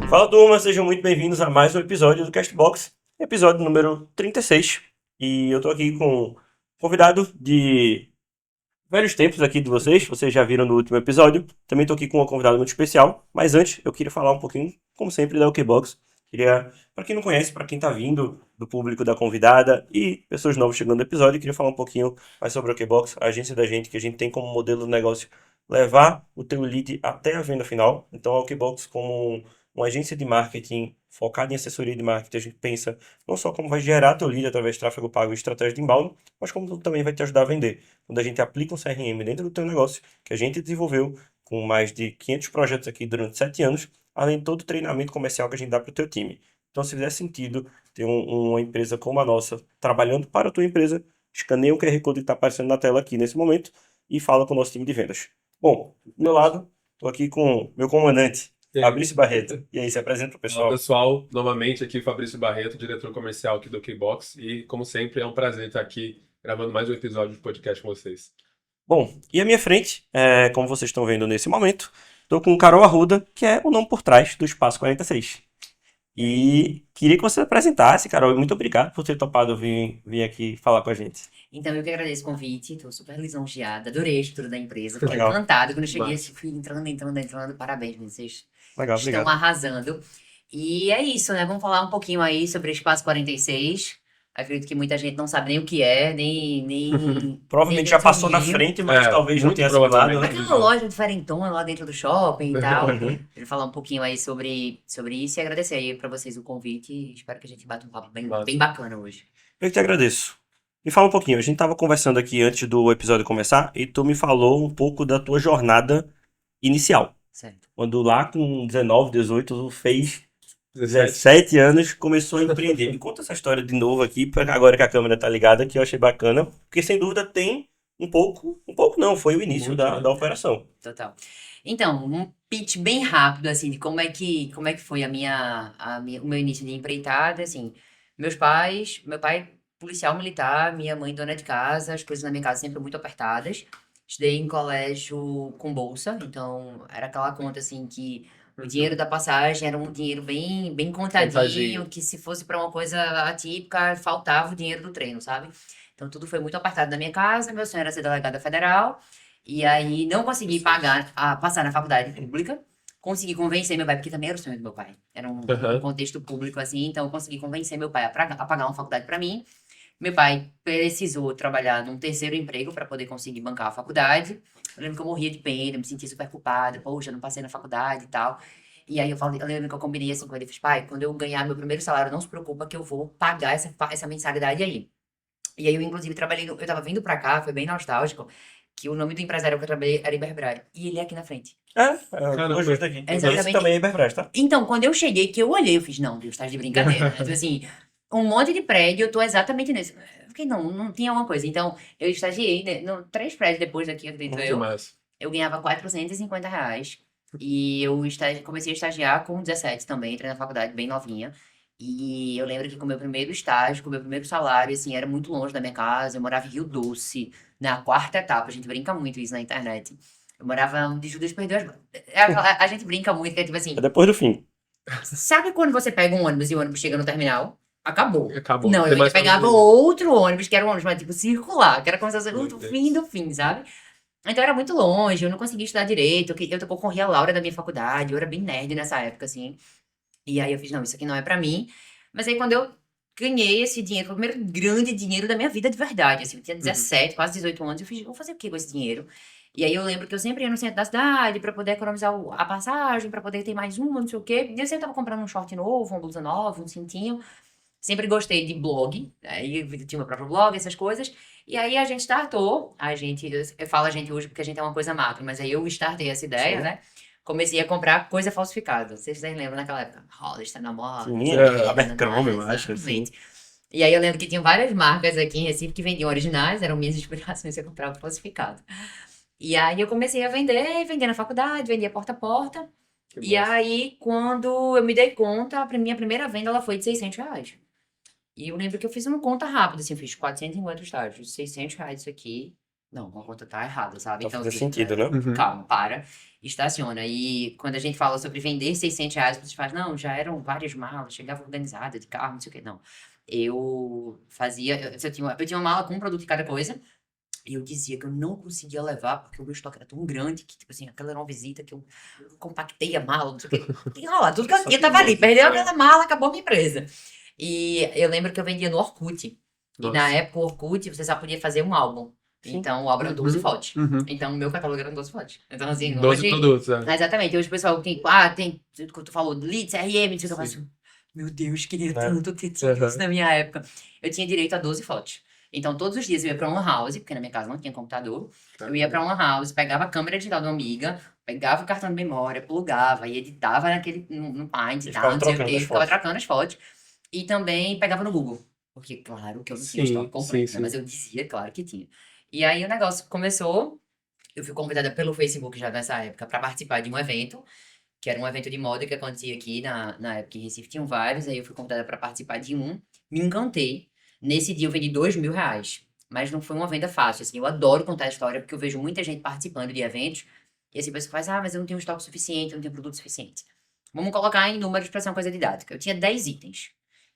Fala turma, sejam muito bem-vindos a mais um episódio do Castbox, episódio número 36. E eu tô aqui com um convidado de velhos tempos aqui de vocês já viram no último episódio. Também tô aqui com uma convidada muito especial, mas antes eu queria falar um pouquinho, como sempre, da OKBox. Queria, para quem não conhece, para quem tá vindo do público da convidada e pessoas novas chegando no episódio, eu queria falar um pouquinho mais sobre a OKBox, a agência da gente, que a gente tem como modelo de negócio levar o teu lead até a venda final. Então a OKBox como uma agência de marketing focada em assessoria de marketing, a gente pensa não só como vai gerar teu lead através de tráfego pago e estratégia de inbound, mas como também vai te ajudar a vender. Quando a gente aplica um CRM dentro do teu negócio, que a gente desenvolveu com mais de 500 projetos aqui durante 7 anos, além de todo o treinamento comercial que a gente dá para o teu time. Então, se fizer sentido ter uma empresa como a nossa trabalhando para a tua empresa, escaneia o QR Code que está aparecendo na tela aqui nesse momento e fala com o nosso time de vendas. Bom, do meu lado, estou aqui com meu comandante, E aí, Fabrício Barreto. E aí, se apresenta pro olá, pessoal. pessoal, novamente aqui Fabrício Barreto, diretor comercial aqui do Kbox, e como sempre é um prazer estar aqui gravando mais um episódio de podcast com vocês. Bom, e à minha frente, como vocês estão vendo nesse momento, estou com o Carol Arruda, que é o nome por trás do Espaço 46. E queria que você se apresentasse, Carol, e muito obrigado por ter topado vir aqui falar com a gente. Então, eu que agradeço o convite, estou super lisonjeada, adorei a estrutura da empresa, fiquei Legal, encantada. Quando eu cheguei, Mas, assim, fui entrando, parabéns, vocês legal, estão obrigado. arrasando. E é isso, né? Vamos falar um pouquinho aí sobre o Espaço 46. Acredito que muita gente não sabe nem o que é, nem Provavelmente de já onde passou na surgiu. frente, mas talvez não muito tenha assimilado, provavelmente. né? Aquela loja diferentona lá dentro do shopping e tal. Uhum. Queria falar um pouquinho aí sobre isso e agradecer aí pra vocês o convite. Espero que a gente bata um papo bem Mas, bacana hoje. Eu que te agradeço. Me fala um pouquinho, a gente estava conversando aqui antes do episódio começar e tu me falou um pouco da tua jornada inicial. Certo. Quando lá com 19, 18, tu fez 17. 17 anos, começou a empreender. Me conta essa história de novo aqui, agora que a câmera tá ligada, que eu achei bacana, porque sem dúvida tem um pouco não, foi o início Muito, né? da operação. Total. Então, um pitch bem rápido, assim, de como é que foi o meu início de empreitada, assim, meu pai policial militar, minha mãe dona de casa, as coisas na minha casa sempre muito apertadas. Estudei em colégio com bolsa, então era aquela conta, assim, que o dinheiro da passagem era um dinheiro bem contadinho, Contadinho. que se fosse para uma coisa atípica, faltava o dinheiro do treino, sabe? Então tudo foi muito apertado na minha casa, meu sonho era ser delegada federal, e aí não consegui passar na faculdade pública. Consegui convencer meu pai, porque também era o sonho do meu pai. Era um Aham. contexto público assim, então eu consegui convencer meu pai a pagar uma faculdade para mim. Meu pai precisou trabalhar num terceiro emprego para poder conseguir bancar a faculdade. Eu lembro que eu morria de pena, me sentia super culpada. Poxa, eu não passei na faculdade e tal. E aí eu lembro que eu combinei assim com ele, fiz, pai, quando eu ganhar meu primeiro salário, não se preocupa que eu vou pagar essa mensalidade aí. E aí eu, inclusive, trabalhei, eu tava vindo pra cá, foi bem nostálgico, que o nome do empresário que eu trabalhei era Iberbrae. E ele é aqui na frente. Tô Caramba. justo aqui. Esse Exatamente. também é Iberbrás, tá? Então, quando eu cheguei, que eu olhei, eu fiz, não, Deus, tá de brincadeira. Tipo assim, um monte de prédio, eu tô exatamente nesse. Eu fiquei, não tinha uma coisa. Então, eu estagiei, né, três prédios depois daqui, acredito Muito eu. massa. Eu ganhava R$ 450. E eu comecei a estagiar com 17 também, entrei na faculdade bem novinha. E eu lembro que com o meu primeiro estágio, com o meu primeiro salário, assim, era muito longe da minha casa. Eu morava em Rio Doce, na quarta etapa. A gente brinca muito isso na internet. Eu morava onde Judas perdeu as... A gente brinca muito, que é tipo É assim, depois do fim. sabe quando você pega um ônibus e o ônibus chega no terminal? Acabou. Acabou. Não, Tem eu ainda mais pra pegava onde ir. outro ônibus, que era um ônibus mais tipo circular, que era como se fosse Meu o fim Deus. do fim, sabe? Então era muito longe, eu não conseguia estudar direito, eu concorria a Laura da minha faculdade, eu era bem nerd nessa época, assim. E aí eu fiz, não, isso aqui não é pra mim. Mas aí quando eu ganhei esse dinheiro, foi o primeiro grande dinheiro da minha vida de verdade, assim, eu tinha Uhum. 17, quase 18 anos, eu fiz, vou fazer o que com esse dinheiro? E aí eu lembro que eu sempre ia no centro da cidade pra poder economizar a passagem, pra poder ter mais uma, não sei o quê. E eu sempre tava comprando um short novo, uma blusa nova, um cintinho. Sempre gostei de blog, aí eu tinha meu próprio blog, essas coisas. E aí a gente startou, eu falo a gente hoje porque a gente é uma coisa macro, mas aí eu startei essa ideia, Sim. né? Comecei a comprar coisa falsificada. Vocês nem lembram naquela época? Hollister na moda, não Sim, sei o quê, Abercrombie, eu acho, assim. exatamente. E aí eu lembro que tinha várias marcas aqui em Recife que vendiam originais, eram minhas inspirações, eu comprava falsificado. E aí eu comecei a vender na faculdade, vendia porta a porta. Que E massa. aí, quando eu me dei conta, minha primeira venda ela foi de R$ 600. E eu lembro que eu fiz uma conta rápida, assim, eu fiz 450 estágios, R$ 600 isso aqui. não, a conta tá errada, sabe? Tá Então, fazendo assim, sentido, né? Uhum. calma, para, estaciona. E quando a gente fala sobre vender R$ 600, você faz, não, já eram várias malas, chegava organizada de carro, não sei o quê. Não. Eu fazia, eu tinha uma mala com um produto de cada coisa, e eu dizia que eu não conseguia levar, porque o meu estoque era tão grande que, tipo assim, aquela era uma visita que eu compactei a mala, não sei o quê. Tem que rolar, tudo que eu tinha tava ali. Perdeu aquela mala, acabou a minha empresa. E eu lembro que eu vendia no Orkut. E na Nossa. época, o Orkut, você só podia fazer um álbum. Sim. Então, o álbum era 12 Uhum. fotos. Uhum. Então, o meu catálogo era 12 fotos. Então, assim, 12 hoje... produtos, Exatamente. Hoje o pessoal tem, tem, tu falou, leads, CRM, não sei o que, eu falo Sim. assim, meu Deus, queria Né? tanto ter tido Aham. isso na minha época. Eu tinha direito a 12 fotos. Então, todos os dias eu ia pra uma house, porque na minha casa não tinha computador. Eu ia pra uma house, pegava a câmera digital de uma amiga, pegava o cartão de memória, plugava e editava no Paint E e ficava tal, não sei o trocando quê. as Ficava fotos. trocando as fotos. E também pegava no Google. Porque, claro, que eu não tinha o Sim, estoque completo, sim, né? Mas sim. eu dizia, claro que tinha. E aí o negócio começou, eu fui convidada pelo Facebook já nessa época pra participar de um evento, que era um evento de moda que acontecia aqui na época em Recife, tinham vários, aí eu fui convidada para participar de um, me encantei. Nesse dia eu vendi R$ 2.000, mas não foi uma venda fácil, assim, eu adoro contar a história, porque eu vejo muita gente participando de eventos, e assim, a pessoa faz, mas eu não tenho estoque suficiente, eu não tenho produto suficiente. Vamos colocar em números para ser uma coisa didática. Eu tinha 10 itens,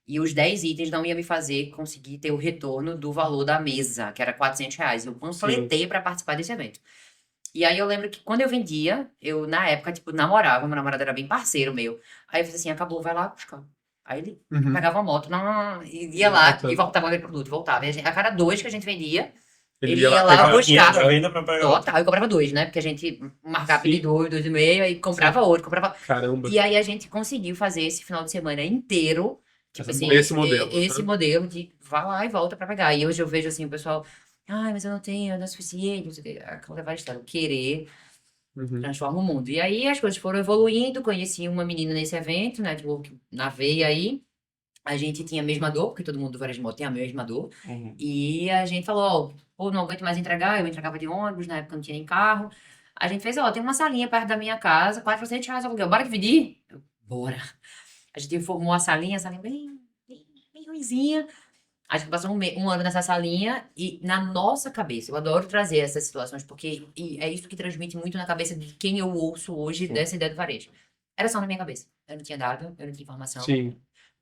e os 10 itens não iam me fazer conseguir ter o retorno do valor da mesa, que era R$ 400. Eu panfletei para participar desse evento. E aí eu lembro que quando eu vendia, eu na época, tipo, namorava, meu namorado era bem parceiro meu. Aí eu fiz assim, acabou, vai lá buscar. Aí ele Uhum. pegava a moto, não, e ia lá Voltando. e voltava com o produto, voltava. E a cada 2 que a gente vendia, ele ia ia lá Pegava o dinheiro buscar. da venda pra pegar outro. Total, eu comprava 2, né? Porque a gente marcava de Sim. 2, 2,5, aí comprava outro, comprava. Caramba. E aí a gente conseguiu fazer esse final de semana inteiro, tipo assim, Esse modelo, esse né? modelo de vá lá e volta pra pegar. E hoje eu vejo assim, o pessoal, mas eu não tenho, não é suficiente, não sei o quê. Aquela velha história, o querer Uhum. transforma o mundo. E aí as coisas foram evoluindo, conheci uma menina nesse evento, network na veia aí. A gente tinha a mesma dor, porque todo mundo do varejo de moto tem a mesma dor. Uhum. E a gente falou, pô, não aguento mais entregar, eu entregava de ônibus, na época não tinha nem carro. A gente fez, tem uma salinha perto da minha casa, R$ 400 aluguel, bora dividir? Bora. A gente formou a salinha bem ruinzinha. A gente passou um ano nessa salinha e na nossa cabeça, eu adoro trazer essas situações, porque é isso que transmite muito na cabeça de quem eu ouço hoje Sim. dessa ideia do varejo. Era só na minha cabeça. Eu não tinha dado, eu não tinha informação. Sim.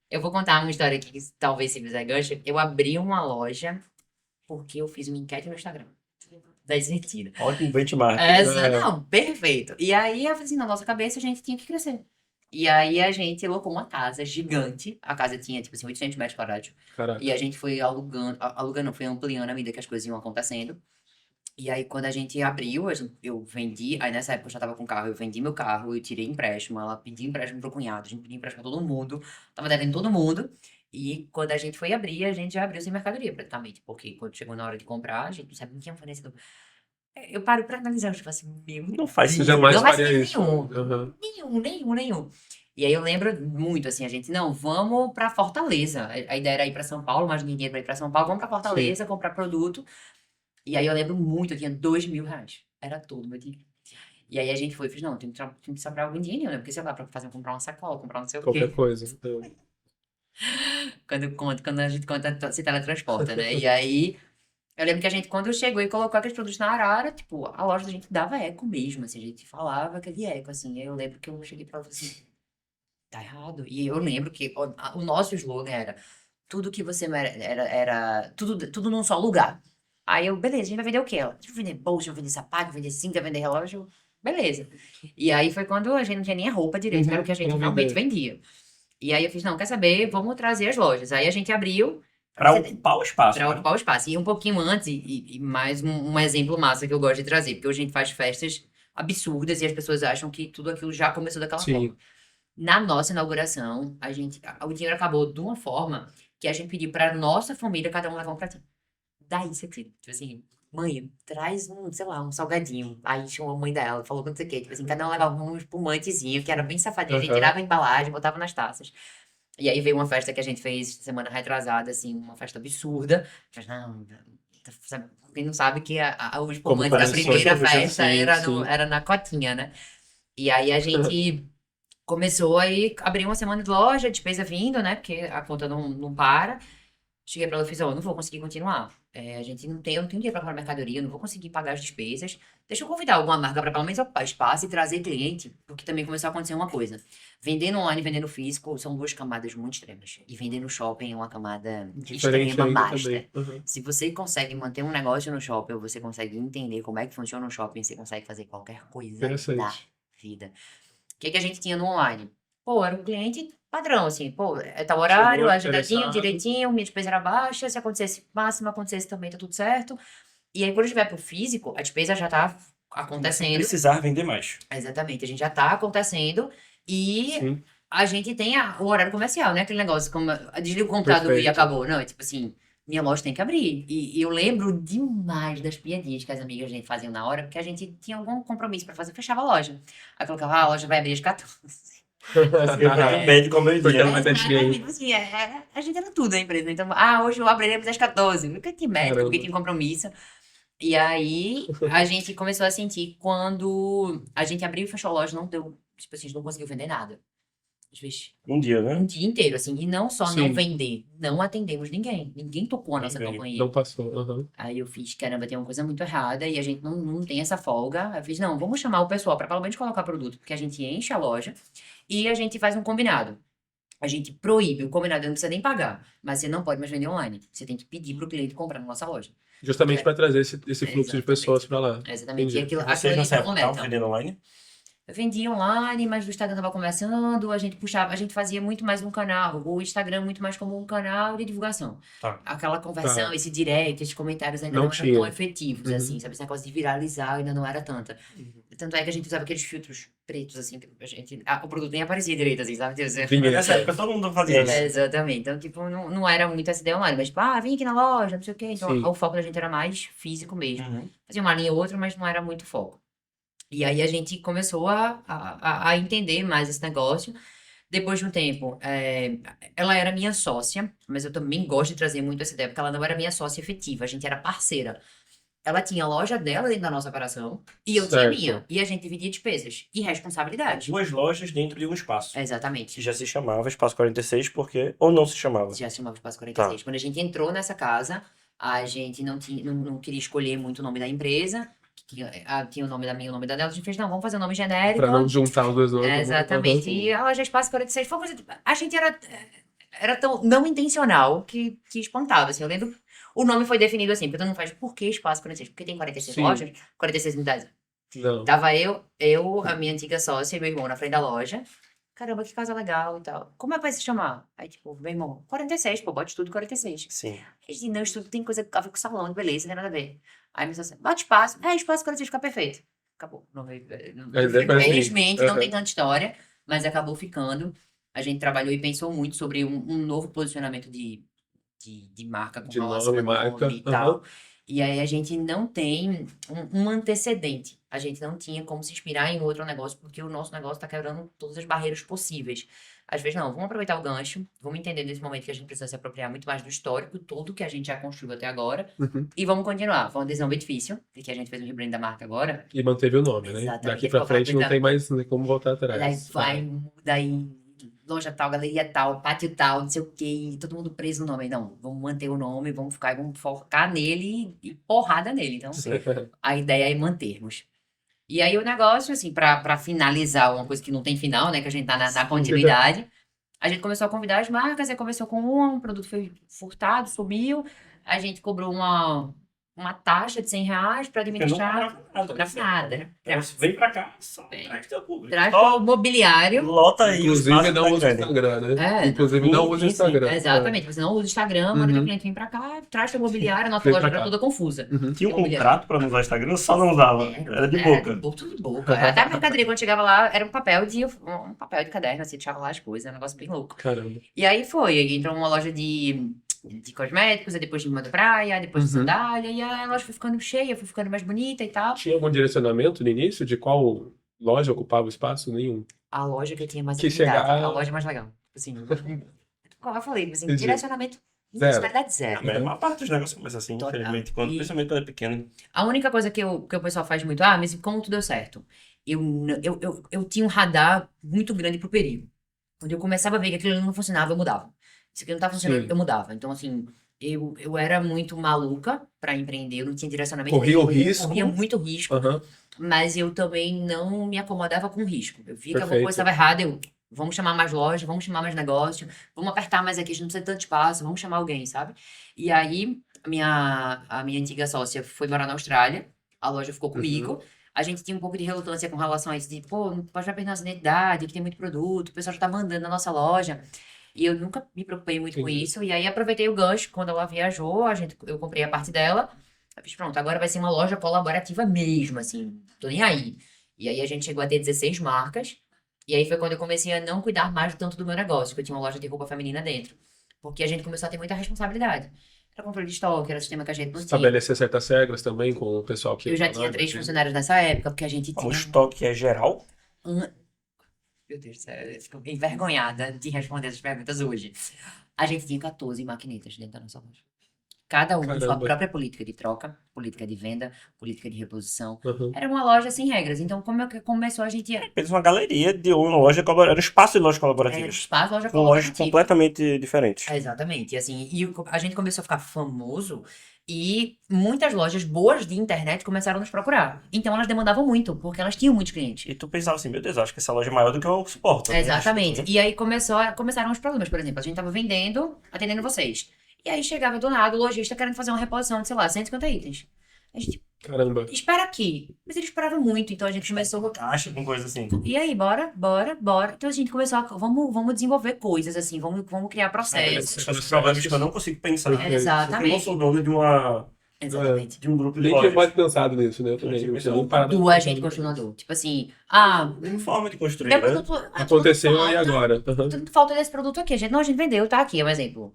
Eu vou contar uma história aqui que talvez se fizer gancho. Eu abri uma loja porque eu fiz uma enquete no Instagram. Desmentida. Ótimo benchmark. Não, perfeito. E aí, eu falei assim, na nossa cabeça a gente tinha que crescer. E aí a gente alocou uma casa gigante. A casa tinha, tipo assim, 800 metros quadrados. Caraca. E a gente foi alugando, não, foi ampliando à medida que as coisas iam acontecendo. E aí, quando a gente abriu, eu vendi. Aí nessa época eu já tava com carro, eu vendi meu carro, eu tirei empréstimo, ela pediu empréstimo pro cunhado, a gente pediu empréstimo pra todo mundo, tava devendo todo mundo. E quando a gente foi abrir, a gente já abriu sem mercadoria, praticamente. Porque quando chegou na hora de comprar, a gente não sabe quem é um fornecedor. Eu paro pra analisar, eu tipo assim, meu Não faz Você sentido. jamais não faz faria sentido isso. nenhum. Uhum. Nenhum. E aí eu lembro muito, assim, a gente, não, vamos pra Fortaleza. A ideia era ir pra São Paulo, mas dinheiro pra ir pra São Paulo, vamos pra Fortaleza, comprar produto. E aí eu lembro muito, eu tinha R$ 2.000. Era todo meu dinheiro. E aí a gente foi e fez, não, tem que sobrar algum dinheiro, né? Porque sei lá, pra comprar uma sacola, comprar não sei o quê. Qualquer coisa. Então, Quando a gente conta, se teletransporta, né? E aí, eu lembro que a gente, quando chegou e colocou aqueles produtos na arara, tipo, a loja da gente dava eco mesmo, assim, a gente falava aquele eco, assim. Aí eu lembro que eu cheguei pra ela e falei assim, tá errado. E eu lembro que o nosso slogan era, tudo que você era tudo num só lugar. Aí eu, beleza, a gente vai vender o quê? Ela, deixa eu vender bolsa, deixa eu vender sapato, deixa eu vender cinta, vender relógio. Beleza. E aí foi quando a gente não tinha nem a roupa direito, que era o que a gente vamos realmente vender. vendia. E aí eu fiz, não, quer saber? Vamos trazer as lojas. Aí a gente abriu Pra ocupar o espaço. pra Né? ocupar o espaço. E um pouquinho antes, e mais um exemplo massa que eu gosto de trazer, porque hoje a gente faz festas absurdas e as pessoas acham que tudo aquilo já começou daquela Sim. forma. Na nossa inauguração, o dinheiro acabou de uma forma que a gente pediu pra nossa família cada um levar um pratinho. Daí você tira. Tipo assim, mãe, traz sei lá, um salgadinho. Aí chamou a mãe dela, falou não sei o quê. Tipo assim, cada um levava um espumantezinho, que era bem safadinho. A gente Aham. tirava a embalagem, botava nas taças. E aí veio uma festa que a gente fez semana retrasada, assim, uma festa absurda. Falei, não, sabe, quem não sabe que o espumante da parece primeira só, festa sim, sim. era na cotinha, né? E aí a gente começou aí, abriu uma semana de loja, despesa vindo, né? Porque a conta não para. Cheguei pra ela e fiz, não vou conseguir continuar. a gente não tem, eu não tenho dinheiro para comprar mercadoria, eu não vou conseguir pagar as despesas. Deixa eu convidar alguma marca para pelo menos ocupar espaço e trazer cliente, porque também começou a acontecer uma coisa. Vendendo online e vendendo físico são duas camadas muito extremas. E vendendo no shopping é uma camada Diferente extrema ainda master. também. Uhum. Se você consegue manter um negócio no shopping, ou você consegue entender como é que funciona o shopping, você consegue fazer qualquer coisa da Interessante. vida. O que a gente tinha no online? Pô, era um cliente padrão, assim, pô, é tal Chegou horário, agendadinho, interessado. direitinho, minha despesa era baixa, se acontecesse máximo, acontecesse também, tá tudo certo. E aí, quando a gente vai pro físico, a despesa já tá Começa a acontecendo. precisar vender mais. Exatamente, a gente já tá acontecendo e Sim. a gente tem o horário comercial, né? Aquele negócio, como desliga o computador e Perfeito. acabou. Não, é tipo assim, minha loja tem que abrir. E eu lembro demais das piadinhas que as amigas da gente faziam na hora, porque a gente tinha algum compromisso pra fazer, fechava a loja. Aí colocava, a loja vai abrir às 14. Eu É. médico ao meio Porque dia. não vai ter ninguém. Exatamente, assim, a gente era tudo na empresa. Então, hoje abriremos às 14. Nunca tinha médico, Caramba. porque tinha compromisso. E aí, a gente começou a sentir quando a gente abriu e fechou a loja, não deu, tipo assim, a gente não conseguiu vender nada. Às vezes, Um dia, né? um dia inteiro, assim, e não só Sim. não vender, não atendemos ninguém. Ninguém tocou a nossa Ninguém. campanha. Não passou. Uhum. Aí eu fiz, caramba, tem uma coisa muito errada e a gente não tem essa folga. Aí eu fiz, não, vamos chamar o pessoal para pelo menos colocar produto, porque a gente enche a loja e a gente faz um combinado. A gente proíbe, o combinado não precisa nem pagar, mas você não pode mais vender online. Você tem que pedir pro cliente comprar na nossa loja. Justamente É. para trazer esse fluxo de Exatamente. pessoas para lá. Exatamente. Entendi. E aquilo Vocês ali nessa época estavam fomenta. vendendo online? Eu vendia online, mas o Instagram tava começando, a gente puxava, a gente fazia muito mais um canal, o Instagram muito mais como um canal de divulgação. Tá. Aquela conversão, Tá. esse direct, esses comentários ainda Não não eram tinha. tão efetivos, Uhum. assim, sabe? Esse negócio de viralizar ainda não era tanta. Tanto é que a gente usava aqueles filtros pretos, assim, que a gente... o produto nem aparecia direito, assim, sabe? Mas Vinha. nessa época todo mundo fazia isso. Exatamente. Então, tipo, não era muito essa ideia online, mas tipo, vem aqui na loja, não sei o quê. Então, Sim. o foco da gente era mais físico mesmo. Uhum. Fazia uma linha ou outra, mas não era muito foco. E aí a gente começou a entender mais esse negócio. Depois de um tempo, ela era minha sócia, mas eu também gosto de trazer muito essa ideia, porque ela não era minha sócia efetiva, a gente era parceira. Ela tinha a loja dela dentro da nossa operação e eu tinha a Certo. minha. E a gente dividia despesas e responsabilidades. Duas lojas dentro de um espaço. Que Exatamente. já se chamava Espaço 46, porque... Ou não se chamava. Já se chamava Espaço 46. Tá. Quando a gente entrou nessa casa, a gente não queria escolher muito o nome da empresa. Tinha o nome da minha e o nome da dela. A gente fez, não, vamos fazer um nome genérico. Para não juntar os dois nomes. Exatamente. E a loja Espaço 46 foi uma coisa. A gente era tão não intencional que espantava. Assim, eu lembro. O nome foi definido assim, porque todo mundo faz por que Espaço 46? Porque tem 46 Sim. lojas, 46 unidades. Não. Tava eu, a minha antiga sócia e meu irmão na frente da loja. Caramba, que casa legal e tal. Como é que vai se chamar? Aí, tipo, meu irmão, 46, pô, bote tudo 46. Sim. A gente, não, isso tudo tem coisa a ver com salão, beleza, não tem nada a ver. Aí me disse assim, bate espaço. Espaço 46 fica perfeito. Acabou. Infelizmente, não tem tanta história, mas acabou ficando. A gente trabalhou e pensou muito sobre um novo posicionamento de marca com De relação nome, ao marca. nome e tal. E aí a gente não tem um antecedente. A gente não tinha como se inspirar em outro negócio, porque o nosso negócio está quebrando todas as barreiras possíveis. Às vezes, não, vamos aproveitar o gancho, vamos entender nesse momento que a gente precisa se apropriar muito mais do histórico, todo que a gente já construiu até agora, Uhum. e vamos continuar. Foi uma decisão bem difícil, porque a gente fez um rebrand da marca agora. E manteve o nome, né? Exatamente. Daqui para Ficou frente não aquela tem mais como voltar Daí atrás. vai, muda aí, loja tal, galeria tal, pátio tal, não sei o quê, todo mundo preso no nome. Não, vamos manter o nome, vamos focar nele e porrada nele. Então, a ideia é mantermos. E aí o negócio, assim, pra finalizar uma coisa que não tem final, né, que a gente tá na continuidade, a gente começou a convidar as marcas, aí começou com um produto foi furtado, sumiu, a gente cobrou uma taxa de R$100 pra Eu não administrar. cobrava nada. Pra Vem pra cá, só Vem. traz teu público. Traz Só o mobiliário. lota aí o Inclusive, espaço não da usa o grande. Instagram, né? É, Inclusive, sim, não usa o sim, sim. Instagram. Exatamente, você não usa o Instagram, manda Uhum. o cliente vir pra cá, traz teu mobiliário, a nossa Vem loja pra era cá. toda confusa. Uhum. Tinha um Mobiliário. contrato pra não usar Instagram, só não usava. Era de boca. Tudo de boca. Até a mercadoria, quando chegava lá, era um papel de caderno, assim, deixava lá as coisas, era um negócio bem louco. Caramba. E aí aí entrou uma loja de cosméticos, aí depois de uma da praia, aí depois de Uhum. sandália, e aí a loja foi ficando cheia, foi ficando mais bonita e tal. Tinha algum direcionamento no início de qual loja ocupava o espaço? Nenhum. A loja que eu tinha mais Que afinidade, chega- a loja mais legal. Assim, como eu falei, assim, Entendi. direcionamento, Zero. intencionalidade zero. A maior parte dos negócios começa assim, Total. infelizmente, quando, E- principalmente quando é pequeno. A única coisa que o pessoal faz muito, mas como tudo deu certo? Eu tinha um radar muito grande pro perigo. Quando eu começava a ver que aquilo não funcionava, eu mudava. Se aquilo não tá funcionando, Sim. eu mudava. Então, assim, eu era muito maluca para empreender, eu não tinha direcionamento Corria o nenhum, eu risco. corria muito risco, Aham, mas eu também não me acomodava com risco. Eu via que alguma coisa perfeito. estava errada, vamos chamar mais loja, vamos chamar mais negócio, vamos apertar mais aqui, a gente não precisa de tanto espaço, vamos chamar alguém, sabe? E aí, a minha antiga sócia foi morar na Austrália, a loja ficou Uhum. comigo. A gente tinha um pouco de relutância com relação a isso, de, pô, não pode perder nossa identidade, que tem muito produto, o pessoal já tá mandando na nossa loja. E eu nunca me preocupei muito com Entendi. isso. E aí aproveitei o gancho, quando ela viajou, eu comprei a parte dela. Eu fiz, pronto, agora vai ser uma loja colaborativa mesmo, assim, tô nem aí. E aí a gente chegou a ter 16 marcas. E aí foi quando eu comecei a não cuidar mais tanto do meu negócio, que eu tinha uma loja de roupa feminina dentro. Porque a gente começou a ter muita responsabilidade. Era controle de estoque, era sistema que a gente não tinha. Estabelecer certas regras também com o pessoal que Eu já tá tinha lá, 3 imagino. funcionários nessa época, porque a gente O tinha estoque é geral. Meu Deus do céu, eu fico envergonhada de responder essas perguntas hoje. A gente tinha 14 maquinetas dentro da nossa loja. Cada uma com sua Caramba. própria política de troca, política de venda, política de reposição. Aham. Era uma loja sem regras. Então, como é que começou a gente Fez uma galeria de uma loja colaborativa, era um espaço de lojas era colaborativas. espaço, loja Com lojas colaborativa. completamente diferentes. Exatamente. E assim, a gente começou a ficar famoso e muitas lojas boas de internet começaram a nos procurar. Então, elas demandavam muito, porque elas tinham muitos clientes. E tu pensava assim, meu Deus, acho que essa loja é maior do que eu suporto. né? Exatamente. E aí começaram os problemas. Por exemplo, a gente tava vendendo, atendendo vocês. E aí chegava do nada o lojista querendo fazer uma reposição de, sei lá, 150 itens. A gente, Caramba. espera aqui. Mas ele esperava muito, então a gente começou. Caixa com coisa assim. E aí, bora. Então a gente começou a. Vamos desenvolver coisas, assim, vamos criar processos. Esses problemas que eu não consigo pensar. Perfeito. Eu não Exatamente. sou dono Exatamente. de um grupo de Nem tinha lojas. mais pensado nisso, né? Eu também. tinha Não tinha pensado. nem parado. Do agente continuador. Tipo assim, ah, Uma forma de construir, meu né? produto. Aconteceu e falta. agora? Aham. Tudo falta desse produto aqui. A gente vendeu, tá aqui, é um exemplo.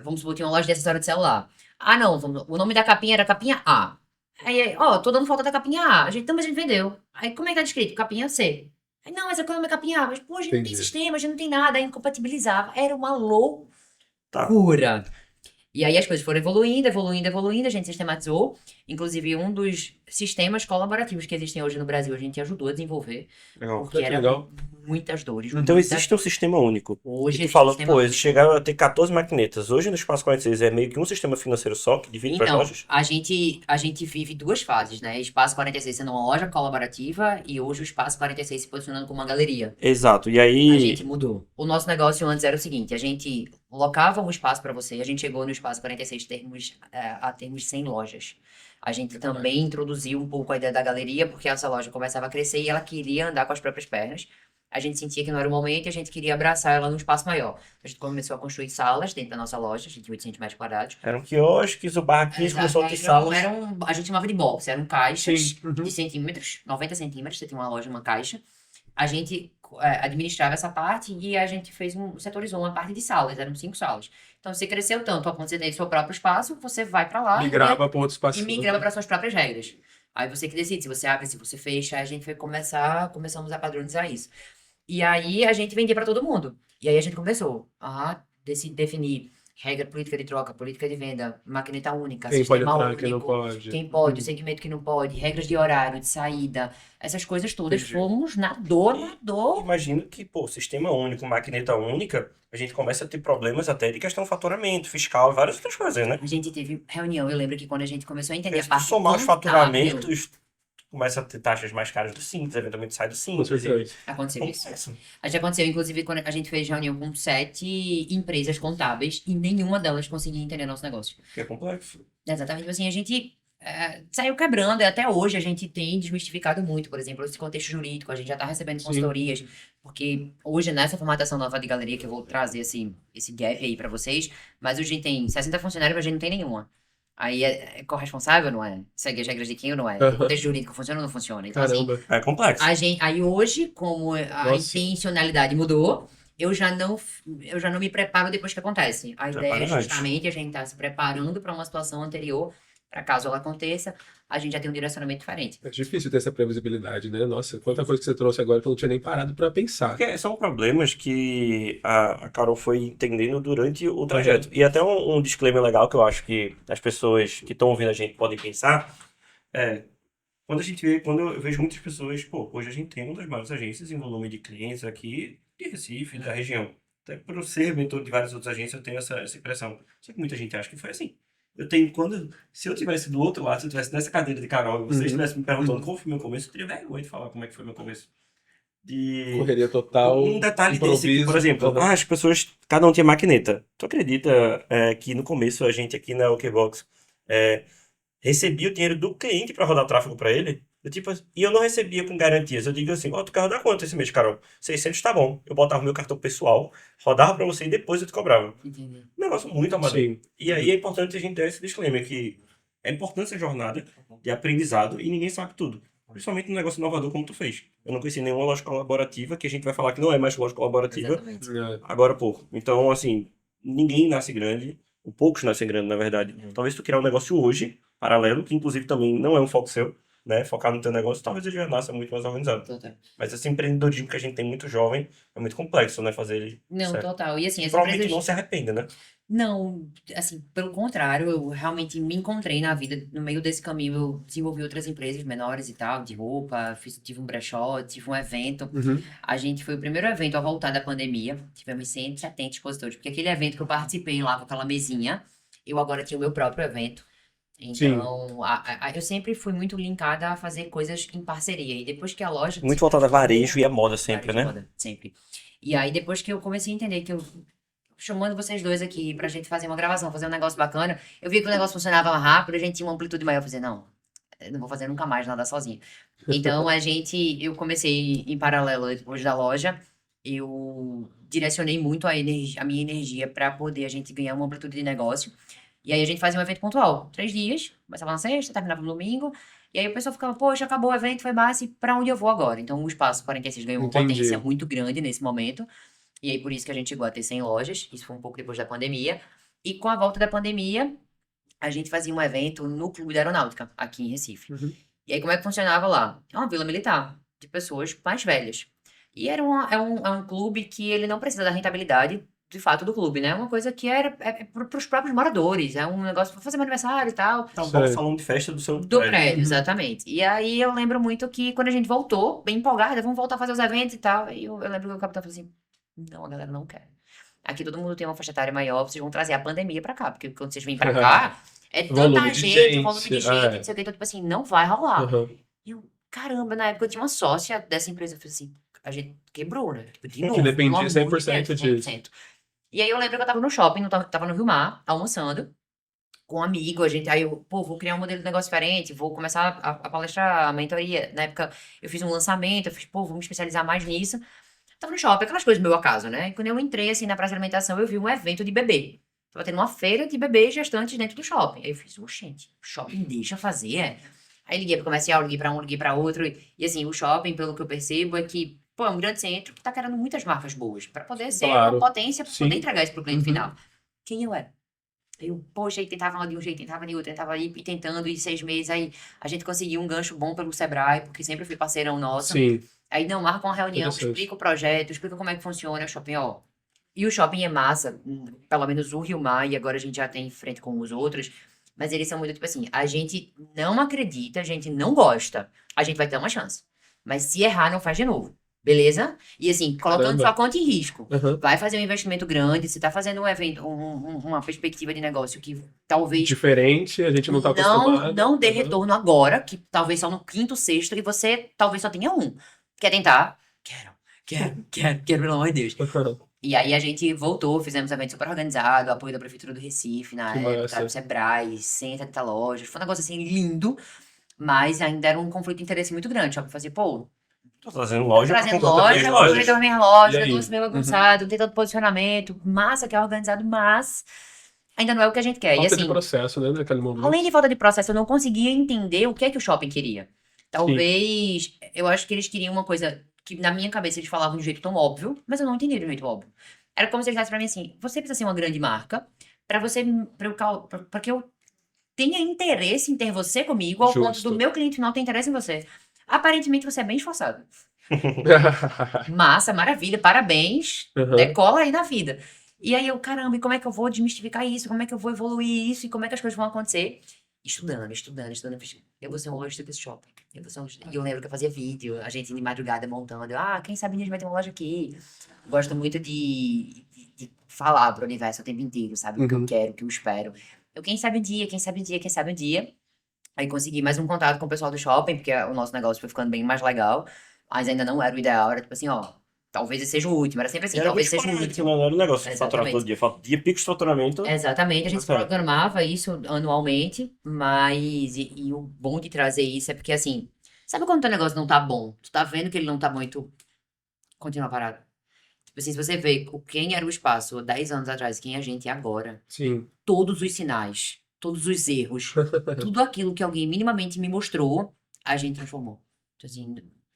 Vamos supor, tinha uma loja de acessório de celular. Ah, não, o nome da capinha era capinha A. Aí, ó, tô dando falta da capinha A. Mas a gente vendeu. Aí, como é que tá descrito? Capinha C. Aí, não, mas é o nome é capinha A. Mas, pô, a gente não tem Entendi. sistema, a gente não tem nada. Aí, incompatibilizava. Era uma Tá. loucura. E aí, as coisas foram evoluindo, a gente sistematizou. Inclusive, um dos sistemas colaborativos que existem hoje no Brasil, a gente ajudou a desenvolver. Legal. Porque Que era legal. muitas dores. Então muitas- existe um sistema único. Hoje E tu existe falou, um sistema pô, único. eles chegaram a ter 14 maquinetas. Hoje no Espaço 46 é meio que um sistema financeiro só que divide para as Então, lojas. a gente vive duas fases, né? Espaço 46 sendo uma loja colaborativa e hoje o Espaço 46 se posicionando como uma galeria. Exato. E A aí. gente mudou. O nosso negócio antes era o seguinte, a gente locava um espaço para você, a gente chegou no Espaço 46 a termos 100 lojas. A gente também introduziu um pouco a ideia da galeria, porque essa loja começava a crescer e ela queria andar com as próprias pernas. A gente sentia que não era o momento e a gente queria abraçar ela num espaço maior. A gente começou a construir salas dentro da nossa loja, a gente tinha 800 metros quadrados. Eram quiosques, o barraquinho começou a ter salas. A gente chamava de box, eram caixas Sim. Uhum. de centímetros, 90 centímetros, você tinha uma loja, uma caixa. A gente administrava essa parte e a gente setorizou uma parte de salas, eram 5 salas. Então, você cresceu tanto a ponto de você ter seu próprio espaço, você vai para lá Migrava para outro e espaço. migrava para suas próprias regras. Aí você que decide se você abre, se você fecha, aí a gente foi começamos a padronizar isso. E aí a gente vendia para todo mundo. E aí a gente começou a definir regra, política de troca, política de venda, maquineta única, Quem pode sistema entrar, quem não único, pode. quem pode, o segmento que não pode, regras de horário, de saída, essas coisas todas. Entendi. Fomos na dor. Imagino que, pô, sistema único, maquineta única, a gente começa a ter problemas até de questão de faturamento, fiscal e várias outras coisas, né? A gente teve reunião, eu lembro que quando a gente começou a entender Porque a se tu parte somar os contábil, faturamentos, tu começa a ter taxas mais caras do Simples, eventualmente sai do Com Simples. certeza. aconteceu isso. Complexo. A gente aconteceu, inclusive, quando a gente fez reunião com 7 empresas contábeis e nenhuma delas conseguia entender nosso negócio. Que é complexo. Exatamente, assim, a gente saiu quebrando e até hoje a gente tem desmistificado muito, por exemplo, esse contexto jurídico, a gente já está recebendo Sim. consultorias, porque hoje nessa formatação nova de galeria, que eu vou trazer esse gap aí para vocês, mas hoje a gente tem 60 funcionários, mas a gente não tem nenhuma. Aí é corresponsável, não é? Segue as regras de quem ou não é? O Aham. contexto jurídico funciona ou não funciona? Então, assim, Caramba. É complexo. aí hoje, como a Nossa. intencionalidade mudou, eu já não me preparo depois que acontece. A ideia é Prepara antes. justamente a gente estar se preparando para uma situação anterior, para caso ela aconteça, a gente já tem um direcionamento diferente. É difícil ter essa previsibilidade, né? Nossa, quanta coisa que você trouxe agora que eu não tinha nem parado para pensar. Porque são problemas que a Carol foi entendendo durante o trajeto. E até um disclaimer legal que eu acho que as pessoas que estão ouvindo a gente podem pensar é quando eu vejo muitas pessoas, pô, hoje a gente tem uma das maiores agências em volume de clientes aqui de Recife, da região. Até por eu ser mentor de várias outras agências, eu tenho essa impressão. Só que muita gente acha que foi assim. Eu tenho, se eu tivesse do outro lado, se eu tivesse nessa cadeira de Carol, e vocês estivessem me perguntando como foi meu começo, eu teria vergonha de falar como é que foi meu começo. Correria total, Um detalhe desse aqui, por improviso. exemplo, as pessoas, cada um tinha maquineta. Tu acredita que no começo a gente aqui na OKBox recebia o dinheiro do cliente para rodar tráfego para ele? E eu não recebia com garantias. Eu digo assim, tu quer rodar quanto esse mês, Carol? 600 tá bom. Eu botava o meu cartão pessoal, rodava para você e depois eu te cobrava. Entendi. Um negócio muito amador. Sim. E aí é importante a gente ter esse disclaimer, que é importante essa jornada de aprendizado e ninguém sabe tudo. Principalmente um negócio inovador como tu fez. Eu não conheci nenhuma loja colaborativa, que a gente vai falar que não é mais loja colaborativa, Exatamente. agora há pouco. Então, assim, ninguém nasce grande, poucos nascem grandes, na verdade. Talvez tu criar um negócio hoje, paralelo, que inclusive também não é um foco seu, né? Focar no teu negócio, talvez ele já nasça muito mais organizado. Total. Mas esse empreendedorismo que a gente tem muito jovem é muito complexo, né? Fazer ele Não, certo. total. E assim, as Provavelmente empresas... não se arrependa, né? Não, assim, pelo contrário, eu realmente me encontrei na vida. No meio desse caminho, eu desenvolvi outras empresas menores e tal, de roupa, tive um brechó, tive um evento. A gente foi o primeiro evento a voltar da pandemia. Tivemos 170 expositores, porque aquele evento que eu participei lá com aquela mesinha, eu agora tinha o meu próprio evento. Então, eu sempre fui muito linkada a fazer coisas em parceria. E depois que a loja... Muito voltada a varejo e a moda sempre, Varejo, né? moda, sempre. E aí, depois que eu comecei a entender que eu... chamando vocês dois aqui pra gente fazer uma gravação, fazer um negócio bacana, eu vi que o negócio funcionava rápido, a gente tinha uma amplitude maior. Eu falei, não, eu não vou fazer nunca mais nada sozinha. Então, eu comecei em paralelo depois da loja, eu direcionei muito a minha energia pra poder a gente ganhar uma amplitude de negócio. E aí a gente fazia um evento pontual, 3 dias, começava na sexta, terminava no domingo, e aí o pessoal ficava, poxa, acabou o evento, foi massa, e pra onde eu vou agora? Então o Espaço 46 ganhou uma Entendi. potência muito grande nesse momento, e aí por isso que a gente chegou a ter 100 lojas, isso foi um pouco depois da pandemia, e com a volta da pandemia, a gente fazia um evento no Clube da Aeronáutica, aqui em Recife. E aí como é que funcionava lá? É uma vila militar, de pessoas mais velhas. E é um clube que ele não precisa da rentabilidade, de fato, do clube, né? É uma coisa que é para os próprios moradores. É um negócio para fazer meu aniversário e tal. Tá um bom salão de festa do seu Do prédio. prédio, exatamente. E aí eu lembro muito que quando a gente voltou, bem empolgada, vamos voltar a fazer os eventos e tal. E eu lembro que o capitão falou assim: não, a galera não quer. Aqui todo mundo tem uma faixa etária maior, vocês vão trazer a pandemia pra cá. Porque quando vocês vêm pra cá, é Volume tanta de gente, volume de gente, gente, não sei o que. Então, tipo assim, não vai rolar. Uhum. E eu, caramba, na época eu tinha uma sócia dessa empresa. Eu falei assim, a gente quebrou, né? Tipo, de novo, Que dependia pelo amor de 100% Deus, disso. 100%. E aí eu lembro que eu tava no shopping, tava no Rio Mar, almoçando, com um amigo, aí eu, vou criar um modelo de negócio diferente, vou começar a palestrar, a mentoria. Na época eu fiz um lançamento, eu fiz, vou me especializar mais nisso. Tava no shopping, aquelas coisas do meu acaso, né? E quando eu entrei, assim, na praça de alimentação, eu vi um evento de bebê. Tava tendo uma feira de bebês gestantes dentro do shopping. Aí eu fiz, gente, o shopping deixa fazer, é? Aí liguei pro comercial, liguei pra um, liguei pra outro. E assim, o shopping, pelo que eu percebo, é que, é um grande centro que tá querendo muitas marcas boas pra poder ser Claro. uma potência, pra Sim. poder entregar isso pro cliente final. Quem eu era? Eu, poxa, aí tentava de um jeito, tentava de outro, tentava ir e tentando, e 6 meses, aí a gente conseguiu um gancho bom pelo Sebrae, porque sempre fui parceirão nosso. Sim. Aí não, marca uma reunião, Interessante. explica o projeto, explica como é que funciona o shopping, ó. E o shopping é massa, pelo menos o Rio Mar, e agora a gente já tem em frente com os outros, mas eles são muito tipo assim, a gente não acredita, a gente não gosta, a gente vai ter uma chance. Mas se errar, não faz de novo. Beleza? E assim, colocando Caramba. sua conta em risco. Uhum. Vai fazer um investimento grande, você tá fazendo um evento, uma perspectiva de negócio que talvez Diferente, a gente não tá acostumado. não dê Uhum. retorno agora, que talvez só no quinto, sexto, e você talvez só tenha um. Quer tentar? Quero, pelo amor de Deus. Uhum. E aí a gente voltou, fizemos um evento super organizado, apoio da Prefeitura do Recife na Que época, massa. do Sebrae, 170 lojas. Foi um negócio assim lindo, mas ainda era um conflito de interesse muito grande. Só que eu fazia, Tô trazendo loja pra trazendo contar loja, três lojas. trazendo minhas lojas, E aí? negócio meio bagunçado, tentando posicionamento, massa que é organizado, mas ainda não é o que a gente quer. Falta E assim, de processo, né, naquele momento. além de falta de processo, eu não conseguia entender o que é que o shopping queria. Talvez, eu acho que eles queriam uma coisa que na minha cabeça eles falavam de um jeito tão óbvio, mas eu não entendia de um jeito óbvio. Era como se eles dissessem pra mim assim, você precisa ser uma grande marca pra que eu tenha interesse em ter você comigo, ao ponto Justo. do meu cliente final ter interesse em você. Aparentemente você é bem esforçado. Massa, maravilha, parabéns, Uhum. decola aí na vida. E aí eu, caramba, e como é que eu vou desmistificar isso? Como é que eu vou evoluir isso? E como é que as coisas vão acontecer? estudando. Eu vou ser um lojista desse shopping. E eu lembro que eu fazia vídeo, a gente de madrugada montando. Quem sabe a gente vai ter uma loja aqui. Gosto muito de falar pro universo o tempo inteiro, sabe? O que eu quero, o que eu espero. Quem sabe um dia, quem sabe um dia, quem sabe um dia. Aí consegui mais um contato com o pessoal do shopping, porque o nosso negócio foi ficando bem mais legal. Mas ainda não era o ideal, era tipo assim, talvez esse seja o último. Era sempre assim, Era talvez muito seja o esporádico, último. né? Não era um negócio de faturar Exatamente. todo dia. Dia pico de faturamento. Exatamente, a gente Certo. programava isso anualmente, mas e o bom de trazer isso é porque assim, sabe quando o teu negócio não tá bom? Tu tá vendo que ele não tá bom e tu continua parado. Tipo assim, se você vê quem era o espaço há 10 anos atrás, quem a gente é agora, Sim. todos os sinais, todos os erros, tudo aquilo que alguém minimamente me mostrou, a gente transformou. Então, assim,